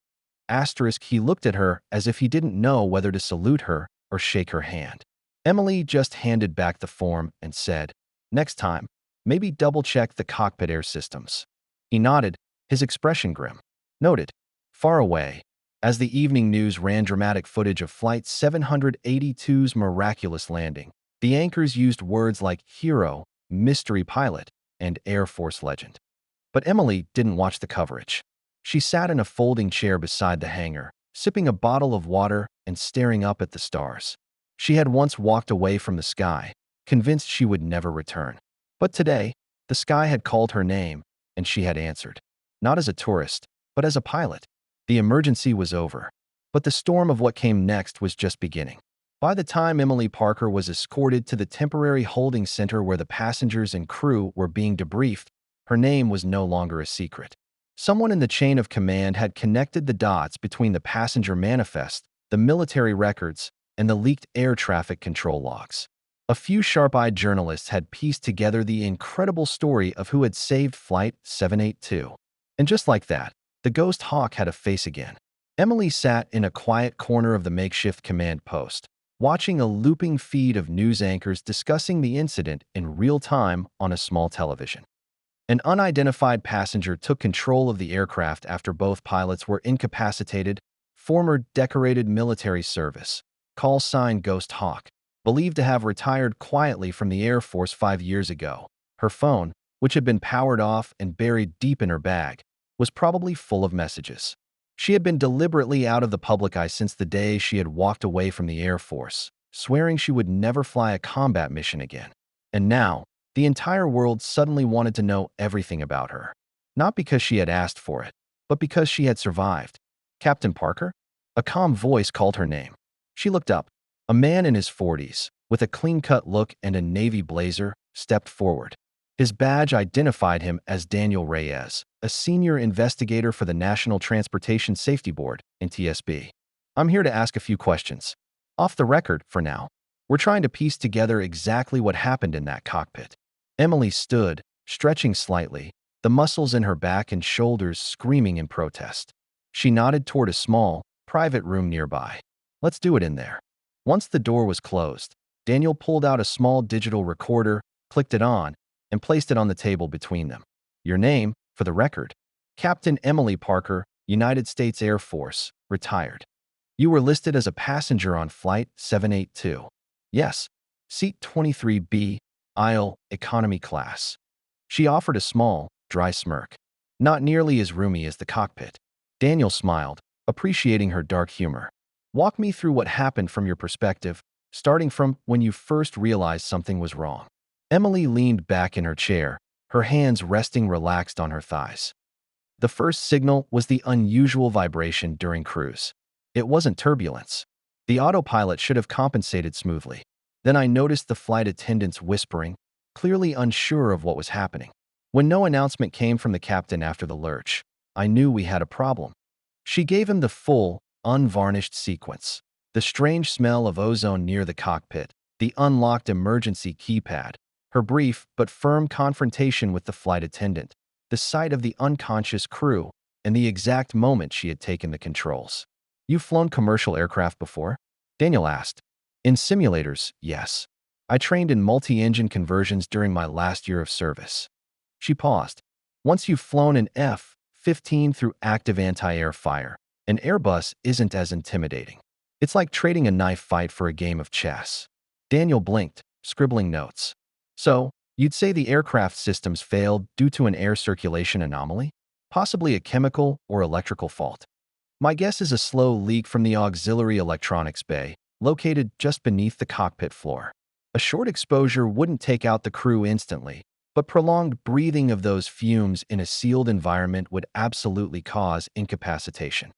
He looked at her as if he didn't know whether to salute her or shake her hand. Emily just handed back the form and said, "Next time, maybe double-check the cockpit air systems." He nodded, his expression grim. Noted, far away, as the evening news ran dramatic footage of Flight 782's miraculous landing, the anchors used words like hero, mystery pilot, and Air Force legend. But Emily didn't watch the coverage. She sat in a folding chair beside the hangar, sipping a bottle of water and staring up at the stars. She had once walked away from the sky, convinced she would never return. But today, the sky had called her name, and she had answered. Not as a tourist, but as a pilot. The emergency was over, but the storm of what came next was just beginning. By the time Emily Parker was escorted to the temporary holding center where the passengers and crew were being debriefed, her name was no longer a secret. Someone in the chain of command had connected the dots between the passenger manifest, the military records, and the leaked air traffic control logs. A few sharp-eyed journalists had pieced together the incredible story of who had saved Flight 782. And just like that, the Ghost Hawk had a face again. Emily sat in a quiet corner of the makeshift command post, watching a looping feed of news anchors discussing the incident in real time on a small television. An unidentified passenger took control of the aircraft after both pilots were incapacitated, former decorated military service, call sign Ghost Hawk, believed to have retired quietly from the Air Force 5 years ago. Her phone, which had been powered off and buried deep in her bag, was probably full of messages. She had been deliberately out of the public eye since the day she had walked away from the Air Force, swearing she would never fly a combat mission again. And now, the entire world suddenly wanted to know everything about her. Not because she had asked for it, but because she had survived. Captain Parker? A calm voice called her name. She looked up. A man in his 40s, with a clean-cut look and a navy blazer, stepped forward. His badge identified him as Daniel Reyes, a senior investigator for the National Transportation Safety Board, NTSB. I'm here to ask a few questions. Off the record, for now. We're trying to piece together exactly what happened in that cockpit. Emily stood, stretching slightly, the muscles in her back and shoulders screaming in protest. She nodded toward a small, private room nearby. Let's do it in there. Once the door was closed, Daniel pulled out a small digital recorder, clicked it on, and placed it on the table between them. Your name, for the record. Captain Emily Parker, United States Air Force, retired. You were listed as a passenger on Flight 782. Yes, seat 23B, aisle, economy class. She offered a small, dry smirk. Not nearly as roomy as the cockpit. Daniel smiled, appreciating her dark humor. Walk me through what happened from your perspective, starting from when you first realized something was wrong. Emily leaned back in her chair, her hands resting relaxed on her thighs. The first signal was the unusual vibration during cruise. It wasn't turbulence. The autopilot should have compensated smoothly. Then I noticed the flight attendants whispering, clearly unsure of what was happening. When no announcement came from the captain after the lurch, I knew we had a problem. She gave him the full, unvarnished sequence. The strange smell of ozone near the cockpit, the unlocked emergency keypad, her brief but firm confrontation with the flight attendant, the sight of the unconscious crew, and the exact moment she had taken the controls. You've flown commercial aircraft before? Daniel asked. In simulators, yes. I trained in multi-engine conversions during my last year of service. She paused. Once you've flown an F-15 through active anti-air fire, an Airbus isn't as intimidating. It's like trading a knife fight for a game of chess. Daniel blinked, scribbling notes. So, you'd say the aircraft systems failed due to an air circulation anomaly? Possibly a chemical or electrical fault. My guess is a slow leak from the auxiliary electronics bay, located just beneath the cockpit floor. A short exposure wouldn't take out the crew instantly, but prolonged breathing of those fumes in a sealed environment would absolutely cause incapacitation.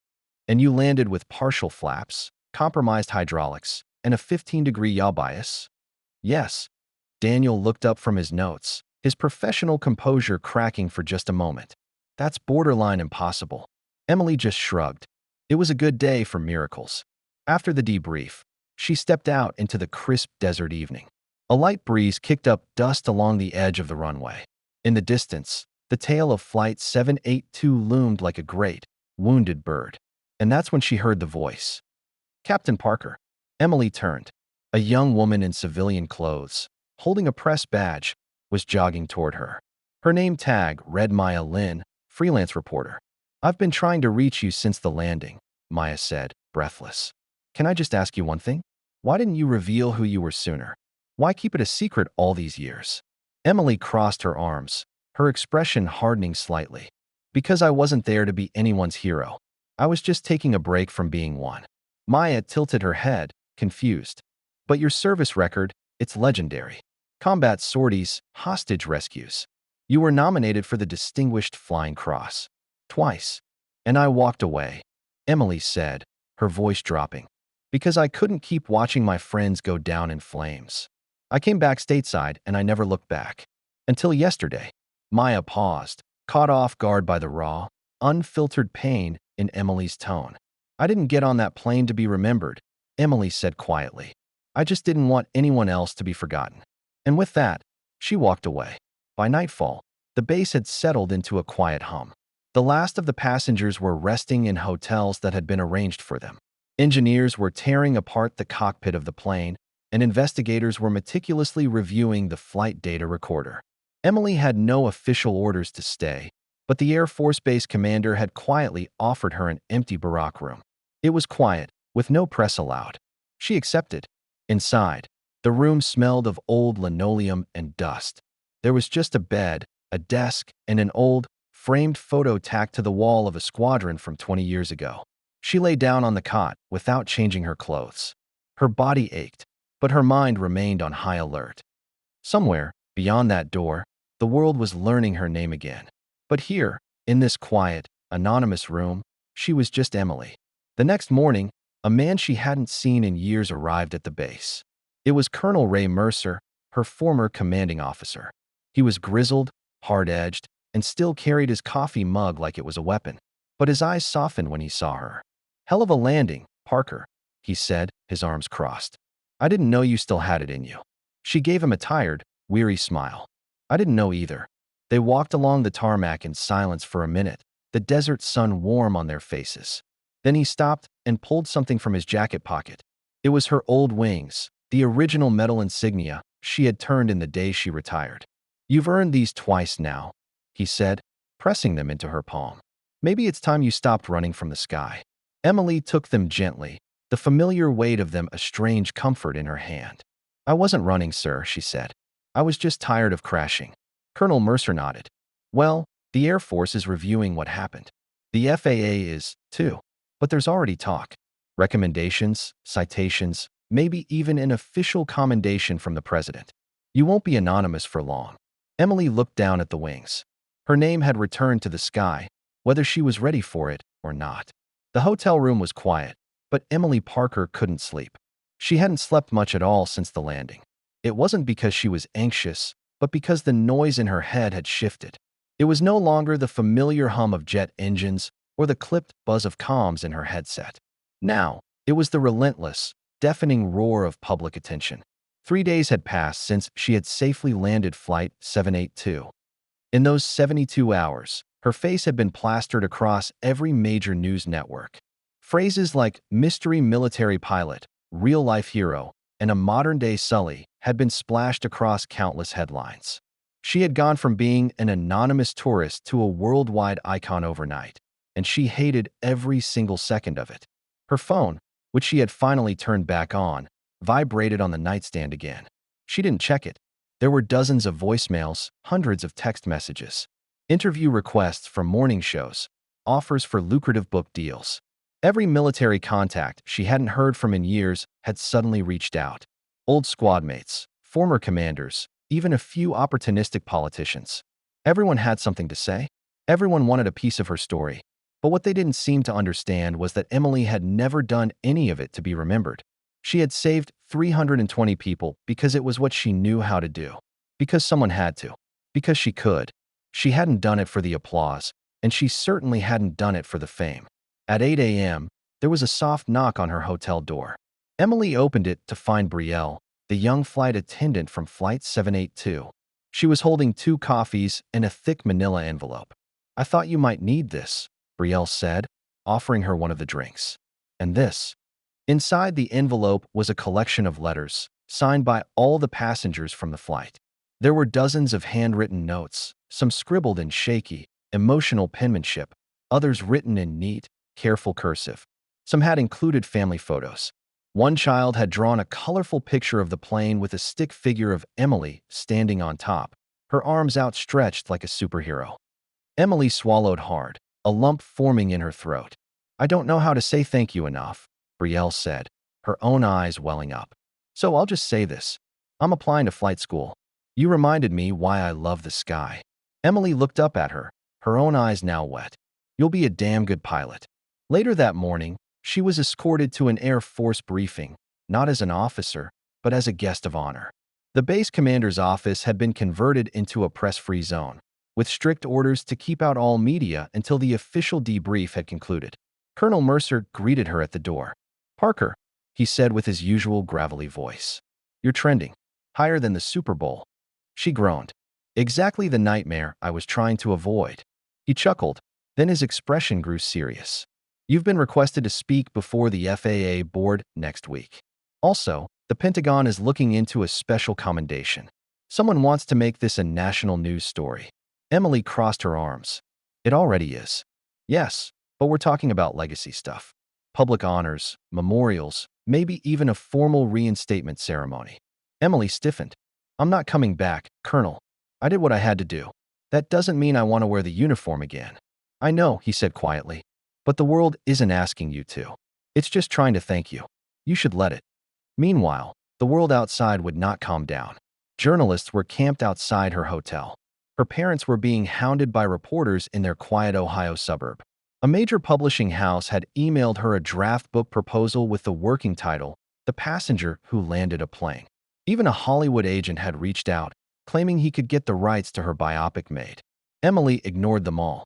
And you landed with partial flaps, compromised hydraulics, and a 15-degree yaw bias? Yes. Daniel looked up from his notes, his professional composure cracking for just a moment. That's borderline impossible. Emily just shrugged. It was a good day for miracles. After the debrief, she stepped out into the crisp desert evening. A light breeze kicked up dust along the edge of the runway. In the distance, the tail of Flight 782 loomed like a great, wounded bird. And that's when she heard the voice. Captain Parker. Emily turned. A young woman in civilian clothes, holding a press badge, was jogging toward her. Her name tag read Maya Lin, freelance reporter. I've been trying to reach you since the landing, Maya said, breathless. Can I just ask you one thing? Why didn't you reveal who you were sooner? Why keep it a secret all these years? Emily crossed her arms, her expression hardening slightly. Because I wasn't there to be anyone's hero. I was just taking a break from being one. Maya tilted her head, confused. But your service record, it's legendary. Combat sorties, hostage rescues. You were nominated for the Distinguished Flying Cross. Twice. And I walked away, Emily said, her voice dropping. Because I couldn't keep watching my friends go down in flames. I came back stateside and I never looked back. Until yesterday. Maya paused, caught off guard by the raw, unfiltered pain in Emily's tone. I didn't get on that plane to be remembered, Emily said quietly. I just didn't want anyone else to be forgotten. And with that, she walked away. By nightfall, the base had settled into a quiet hum. The last of the passengers were resting in hotels that had been arranged for them. Engineers were tearing apart the cockpit of the plane, and investigators were meticulously reviewing the flight data recorder. Emily had no official orders to stay, but the Air Force Base commander had quietly offered her an empty barack room. It was quiet, with no press allowed. She accepted. Inside, the room smelled of old linoleum and dust. There was just a bed, a desk, and an old, framed photo tacked to the wall of a squadron from 20 years ago. She lay down on the cot without changing her clothes. Her body ached, but her mind remained on high alert. Somewhere, beyond that door, the world was learning her name again. But here, in this quiet, anonymous room, she was just Emily. The next morning, a man she hadn't seen in years arrived at the base. It was Colonel Ray Mercer, her former commanding officer. He was grizzled, hard-edged, and still carried his coffee mug like it was a weapon. But his eyes softened when he saw her. "Hell of a landing, Parker," he said, his arms crossed. "I didn't know you still had it in you." She gave him a tired, weary smile. "I didn't know either." They walked along the tarmac in silence for a minute, the desert sun warm on their faces. Then he stopped and pulled something from his jacket pocket. It was her old wings, the original metal insignia she had turned in the day she retired. "You've earned these twice now," he said, pressing them into her palm. "Maybe it's time you stopped running from the sky." Emily took them gently, the familiar weight of them a strange comfort in her hand. "I wasn't running, sir," she said. "I was just tired of crashing." Colonel Mercer nodded. "Well, the Air Force is reviewing what happened. The FAA is, too. But there's already talk. Recommendations, citations, maybe even an official commendation from the president. You won't be anonymous for long." Emily looked down at the wings. Her name had returned to the sky, whether she was ready for it or not. The hotel room was quiet, but Emily Parker couldn't sleep. She hadn't slept much at all since the landing. It wasn't because she was anxious, but because the noise in her head had shifted. It was no longer the familiar hum of jet engines or the clipped buzz of comms in her headset. Now, it was the relentless, deafening roar of public attention. 3 days had passed since she had safely landed Flight 782. In those 72 hours, her face had been plastered across every major news network. Phrases like mystery military pilot, real-life hero, and a modern-day Sully had been splashed across countless headlines. She had gone from being an anonymous tourist to a worldwide icon overnight, and she hated every single second of it. Her phone, which she had finally turned back on, vibrated on the nightstand again. She didn't check it. There were dozens of voicemails, hundreds of text messages, interview requests from morning shows, offers for lucrative book deals. Every military contact she hadn't heard from in years had suddenly reached out. Old squad mates, former commanders, even a few opportunistic politicians. Everyone had something to say. Everyone wanted a piece of her story. But what they didn't seem to understand was that Emily had never done any of it to be remembered. She had saved 320 people because it was what she knew how to do. Because someone had to. Because she could. She hadn't done it for the applause, and she certainly hadn't done it for the fame. At 8 a.m., there was a soft knock on her hotel door. Emily opened it to find Brielle, the young flight attendant from Flight 782. She was holding 2 coffees and a thick manila envelope. "I thought you might need this," Brielle said, offering her one of the drinks. "And this." Inside the envelope was a collection of letters, signed by all the passengers from the flight. There were dozens of handwritten notes, some scribbled in shaky, emotional penmanship, others written in neat, careful cursive. Some had included family photos. One child had drawn a colorful picture of the plane with a stick figure of Emily standing on top, her arms outstretched like a superhero. Emily swallowed hard, a lump forming in her throat. "I don't know how to say thank you enough," Brielle said, her own eyes welling up. "So I'll just say this. I'm applying to flight school. You reminded me why I love the sky." Emily looked up at her, her own eyes now wet. "You'll be a damn good pilot." Later that morning, she was escorted to an Air Force briefing, not as an officer, but as a guest of honor. The base commander's office had been converted into a press-free zone, with strict orders to keep out all media until the official debrief had concluded. Colonel Mercer greeted her at the door. "Parker," he said with his usual gravelly voice. "You're trending. Higher than the Super Bowl." She groaned. "Exactly the nightmare I was trying to avoid." He chuckled, then his expression grew serious. "You've been requested to speak before the FAA board next week. Also, the Pentagon is looking into a special commendation. Someone wants to make this a national news story." Emily crossed her arms. "It already is." "Yes, but we're talking about legacy stuff. Public honors, memorials, maybe even a formal reinstatement ceremony." Emily stiffened. "I'm not coming back, Colonel. I did what I had to do. That doesn't mean I want to wear the uniform again." "I know," he said quietly. "But the world isn't asking you to. It's just trying to thank you. You should let it." Meanwhile, the world outside would not calm down. Journalists were camped outside her hotel. Her parents were being hounded by reporters in their quiet Ohio suburb. A major publishing house had emailed her a draft book proposal with the working title, The Passenger Who Landed a Plane. Even a Hollywood agent had reached out, claiming he could get the rights to her biopic made. Emily ignored them all.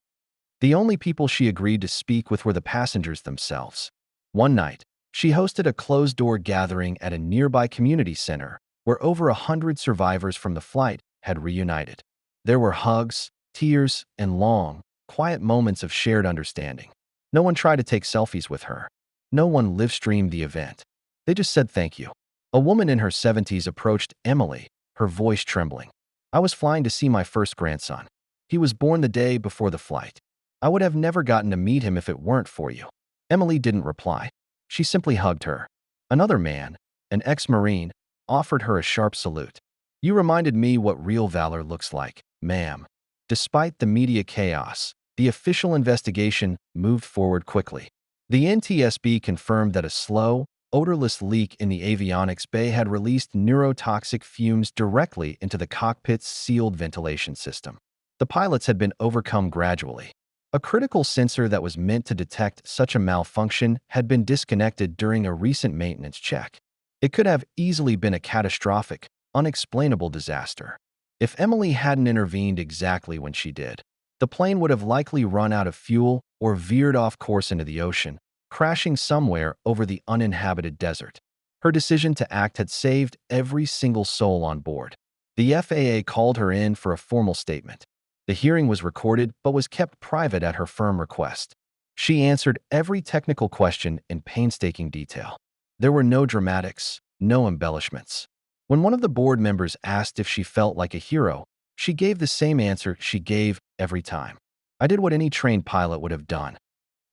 The only people she agreed to speak with were the passengers themselves. One night, she hosted a closed-door gathering at a nearby community center where over 100 survivors from the flight had reunited. There were hugs, tears, and long, quiet moments of shared understanding. No one tried to take selfies with her. No one live-streamed the event. They just said thank you. A woman in her 70s approached Emily, her voice trembling. "I was flying to see my first grandson. He was born the day before the flight. I would have never gotten to meet him if it weren't for you." Emily didn't reply. She simply hugged her. Another man, an ex-Marine, offered her a sharp salute. "You reminded me what real valor looks like, ma'am." Despite the media chaos, the official investigation moved forward quickly. The NTSB confirmed that a slow, odorless leak in the avionics bay had released neurotoxic fumes directly into the cockpit's sealed ventilation system. The pilots had been overcome gradually. A critical sensor that was meant to detect such a malfunction had been disconnected during a recent maintenance check. It could have easily been a catastrophic, unexplainable disaster. If Emily hadn't intervened exactly when she did, the plane would have likely run out of fuel or veered off course into the ocean, crashing somewhere over the uninhabited desert. Her decision to act had saved every single soul on board. The FAA called her in for a formal statement. The hearing was recorded but was kept private at her firm request. She answered every technical question in painstaking detail. There were no dramatics, no embellishments. When one of the board members asked if she felt like a hero, she gave the same answer she gave every time. "I did what any trained pilot would have done.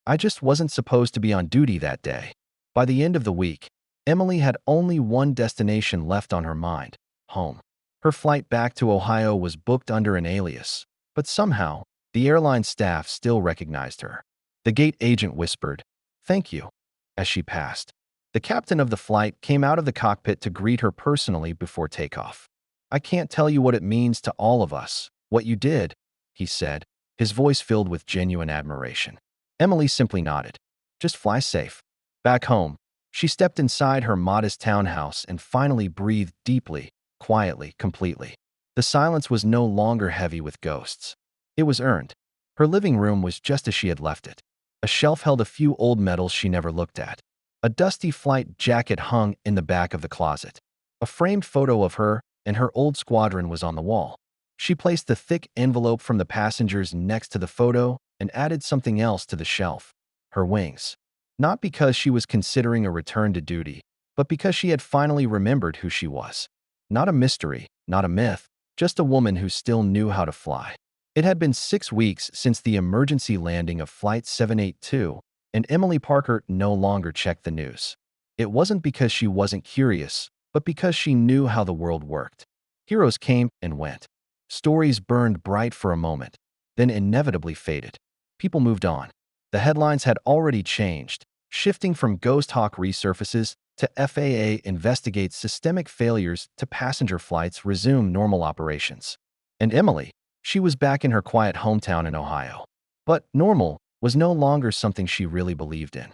I just wasn't supposed to be on duty that day." By the end of the week, Emily had only one destination left on her mind: home. Her flight back to Ohio was booked under an alias, but somehow, the airline staff still recognized her. The gate agent whispered, "Thank you," as she passed. The captain of the flight came out of the cockpit to greet her personally before takeoff. "I can't tell you what it means to all of us, what you did," he said, his voice filled with genuine admiration. Emily simply nodded. "Just fly safe." Back home, she stepped inside her modest townhouse and finally breathed deeply, quietly, completely. The silence was no longer heavy with ghosts. It was earned. Her living room was just as she had left it. A shelf held a few old medals she never looked at. A dusty flight jacket hung in the back of the closet. A framed photo of her and her old squadron was on the wall. She placed the thick envelope from the passengers next to the photo and added something else to the shelf: her wings. Not because she was considering a return to duty, but because she had finally remembered who she was. Not a mystery, not a myth, just a woman who still knew how to fly. It had been 6 weeks since the emergency landing of Flight 782, and Emily Parker no longer checked the news. It wasn't because she wasn't curious, but because she knew how the world worked. Heroes came and went. Stories burned bright for a moment, then inevitably faded. People moved on. The headlines had already changed, shifting from Ghost Hawk resurfaces to FAA investigates systemic failures to passenger flights resume normal operations. And Emily, she was back in her quiet hometown in Ohio. But normal was no longer something she really believed in.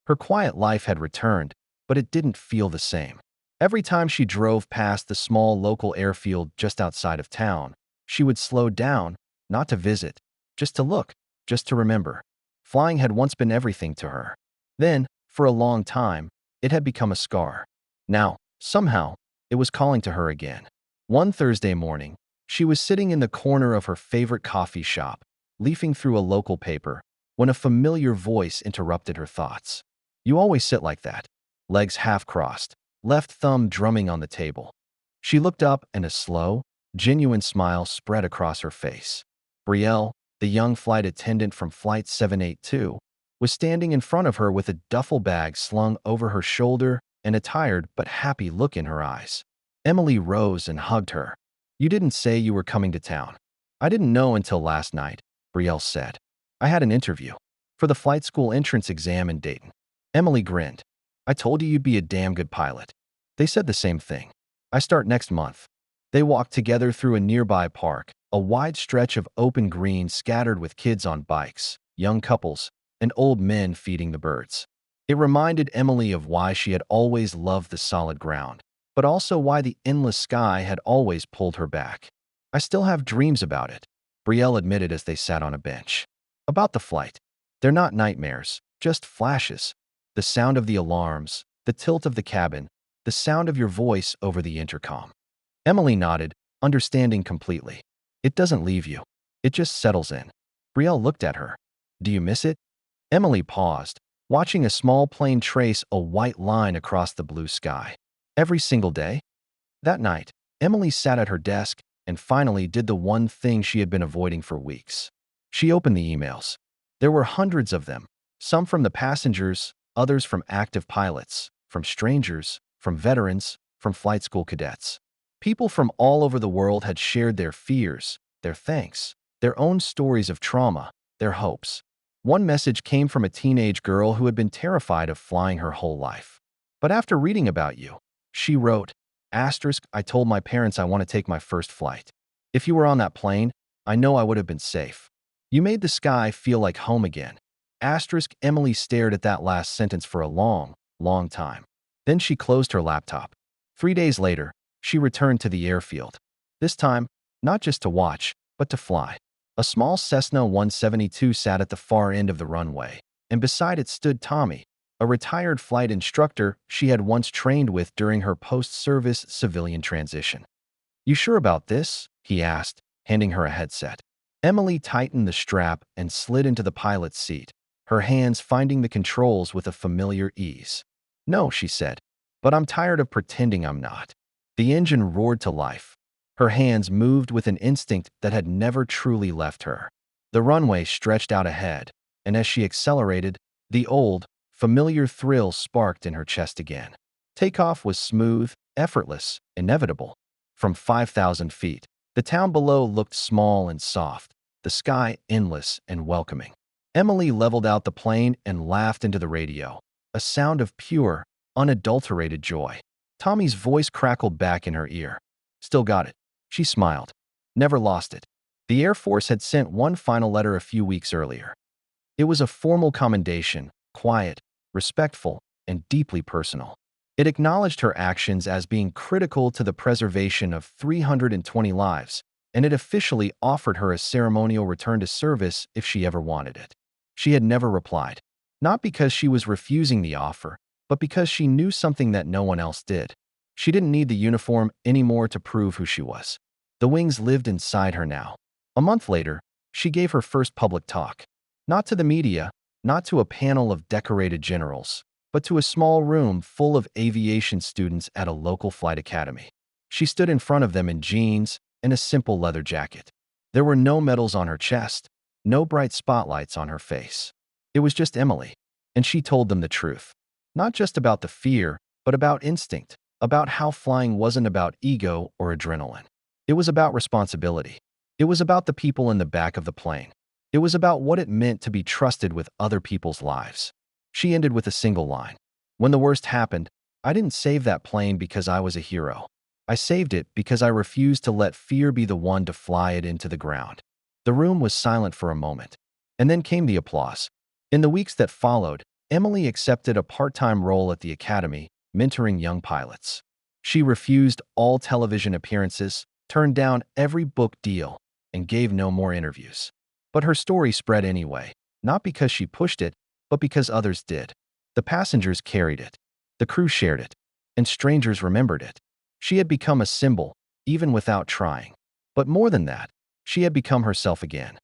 Her quiet life had returned, but it didn't feel the same. Every time she drove past the small local airfield just outside of town, she would slow down, not to visit, just to look, just to remember. Flying had once been everything to her. Then, for a long time, it had become a scar. Now, somehow, it was calling to her again. One Thursday morning, she was sitting in the corner of her favorite coffee shop, leafing through a local paper, when a familiar voice interrupted her thoughts. "You always sit like that," legs half crossed, left thumb drumming on the table. She looked up and a slow, genuine smile spread across her face. Brielle, the young flight attendant from Flight 782, was standing in front of her with a duffel bag slung over her shoulder and a tired but happy look in her eyes. Emily rose and hugged her. "You didn't say you were coming to town." "I didn't know until last night," Brielle said. "I had an interview for the flight school entrance exam in Dayton." Emily grinned. "I told you you'd be a damn good pilot." "They said the same thing. I start next month." They walked together through a nearby park, a wide stretch of open green scattered with kids on bikes, young couples, and old men feeding the birds. It reminded Emily of why she had always loved the solid ground, but also why the endless sky had always pulled her back. I still have dreams about it, Brielle admitted as they sat on a bench. About the flight. They're not nightmares, just flashes. The sound of the alarms, the tilt of the cabin, the sound of your voice over the intercom. Emily nodded, understanding completely. It doesn't leave you. It just settles in. Brielle looked at her. Do you miss it? Emily paused, watching a small plane trace a white line across the blue sky. Every single day? That night, Emily sat at her desk and finally did the one thing she had been avoiding for weeks. She opened the emails. There were hundreds of them, some from the passengers, others from active pilots, from strangers, from veterans, from flight school cadets. People from all over the world had shared their fears, their thanks, their own stories of trauma, their hopes. One message came from a teenage girl who had been terrified of flying her whole life. But after reading about you, she wrote, I told my parents I want to take my first flight. If you were on that plane, I know I would have been safe. You made the sky feel like home again. Emily stared at that last sentence for a long, long time. Then she closed her laptop. 3 days later, she returned to the airfield. This time, not just to watch, but to fly. A small Cessna 172 sat at the far end of the runway, and beside it stood Tommy, a retired flight instructor she had once trained with during her post-service civilian transition. You sure about this? He asked, handing her a headset. Emily tightened the strap and slid into the pilot's seat, her hands finding the controls with a familiar ease. No, she said, but I'm tired of pretending I'm not. The engine roared to life. Her hands moved with an instinct that had never truly left her. The runway stretched out ahead, and as she accelerated, the old, familiar thrill sparked in her chest again. Takeoff was smooth, effortless, inevitable. From 5,000 feet, the town below looked small and soft, the sky endless and welcoming. Emily leveled out the plane and laughed into the radio, a sound of pure, unadulterated joy. Tommy's voice crackled back in her ear. Still got it. She smiled. Never lost it. The Air Force had sent one final letter a few weeks earlier. It was a formal commendation, quiet, respectful, and deeply personal. It acknowledged her actions as being critical to the preservation of 320 lives, and it officially offered her a ceremonial return to service if she ever wanted it. She had never replied, not because she was refusing the offer, but because she knew something that no one else did. She didn't need the uniform anymore to prove who she was. The wings lived inside her now. A month later, she gave her first public talk. Not to the media, not to a panel of decorated generals, but to a small room full of aviation students at a local flight academy. She stood in front of them in jeans and a simple leather jacket. There were no medals on her chest, no bright spotlights on her face. It was just Emily, and she told them the truth. Not just about the fear, but about instinct, about how flying wasn't about ego or adrenaline. It was about responsibility. It was about the people in the back of the plane. It was about what it meant to be trusted with other people's lives. She ended with a single line. When the worst happened, I didn't save that plane because I was a hero. I saved it because I refused to let fear be the one to fly it into the ground. The room was silent for a moment. And then came the applause. In the weeks that followed, Emily accepted a part-time role at the academy, mentoring young pilots. She refused all television appearances, turned down every book deal, and gave no more interviews. But her story spread anyway, not because she pushed it, but because others did. The passengers carried it. The crew shared it. And strangers remembered it. She had become a symbol, even without trying. But more than that, she had become herself again.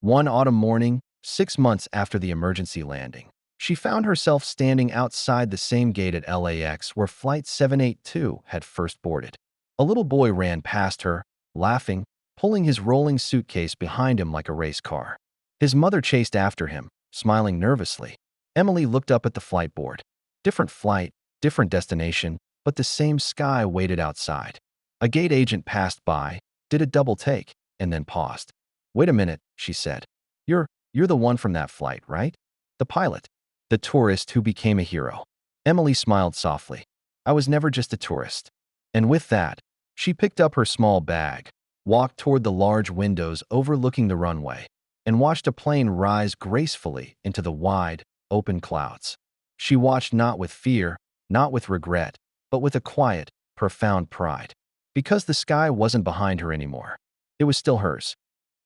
One autumn morning, 6 months after the emergency landing, she found herself standing outside the same gate at LAX where Flight 782 had first boarded. A little boy ran past her, laughing, pulling his rolling suitcase behind him like a race car. His mother chased after him, smiling nervously. Emily looked up at the flight board. Different flight, different destination, but the same sky waited outside. A gate agent passed by, did a double take, and then paused. Wait a minute, she said. You're the one from that flight, right? The pilot. The tourist who became a hero. Emily smiled softly. I was never just a tourist. And with that, She picked up her small bag, walked toward the large windows overlooking the runway, and watched a plane rise gracefully into the wide, open clouds. She watched not with fear, not with regret, but with a quiet, profound pride. Because the sky wasn't behind her anymore. It was still hers.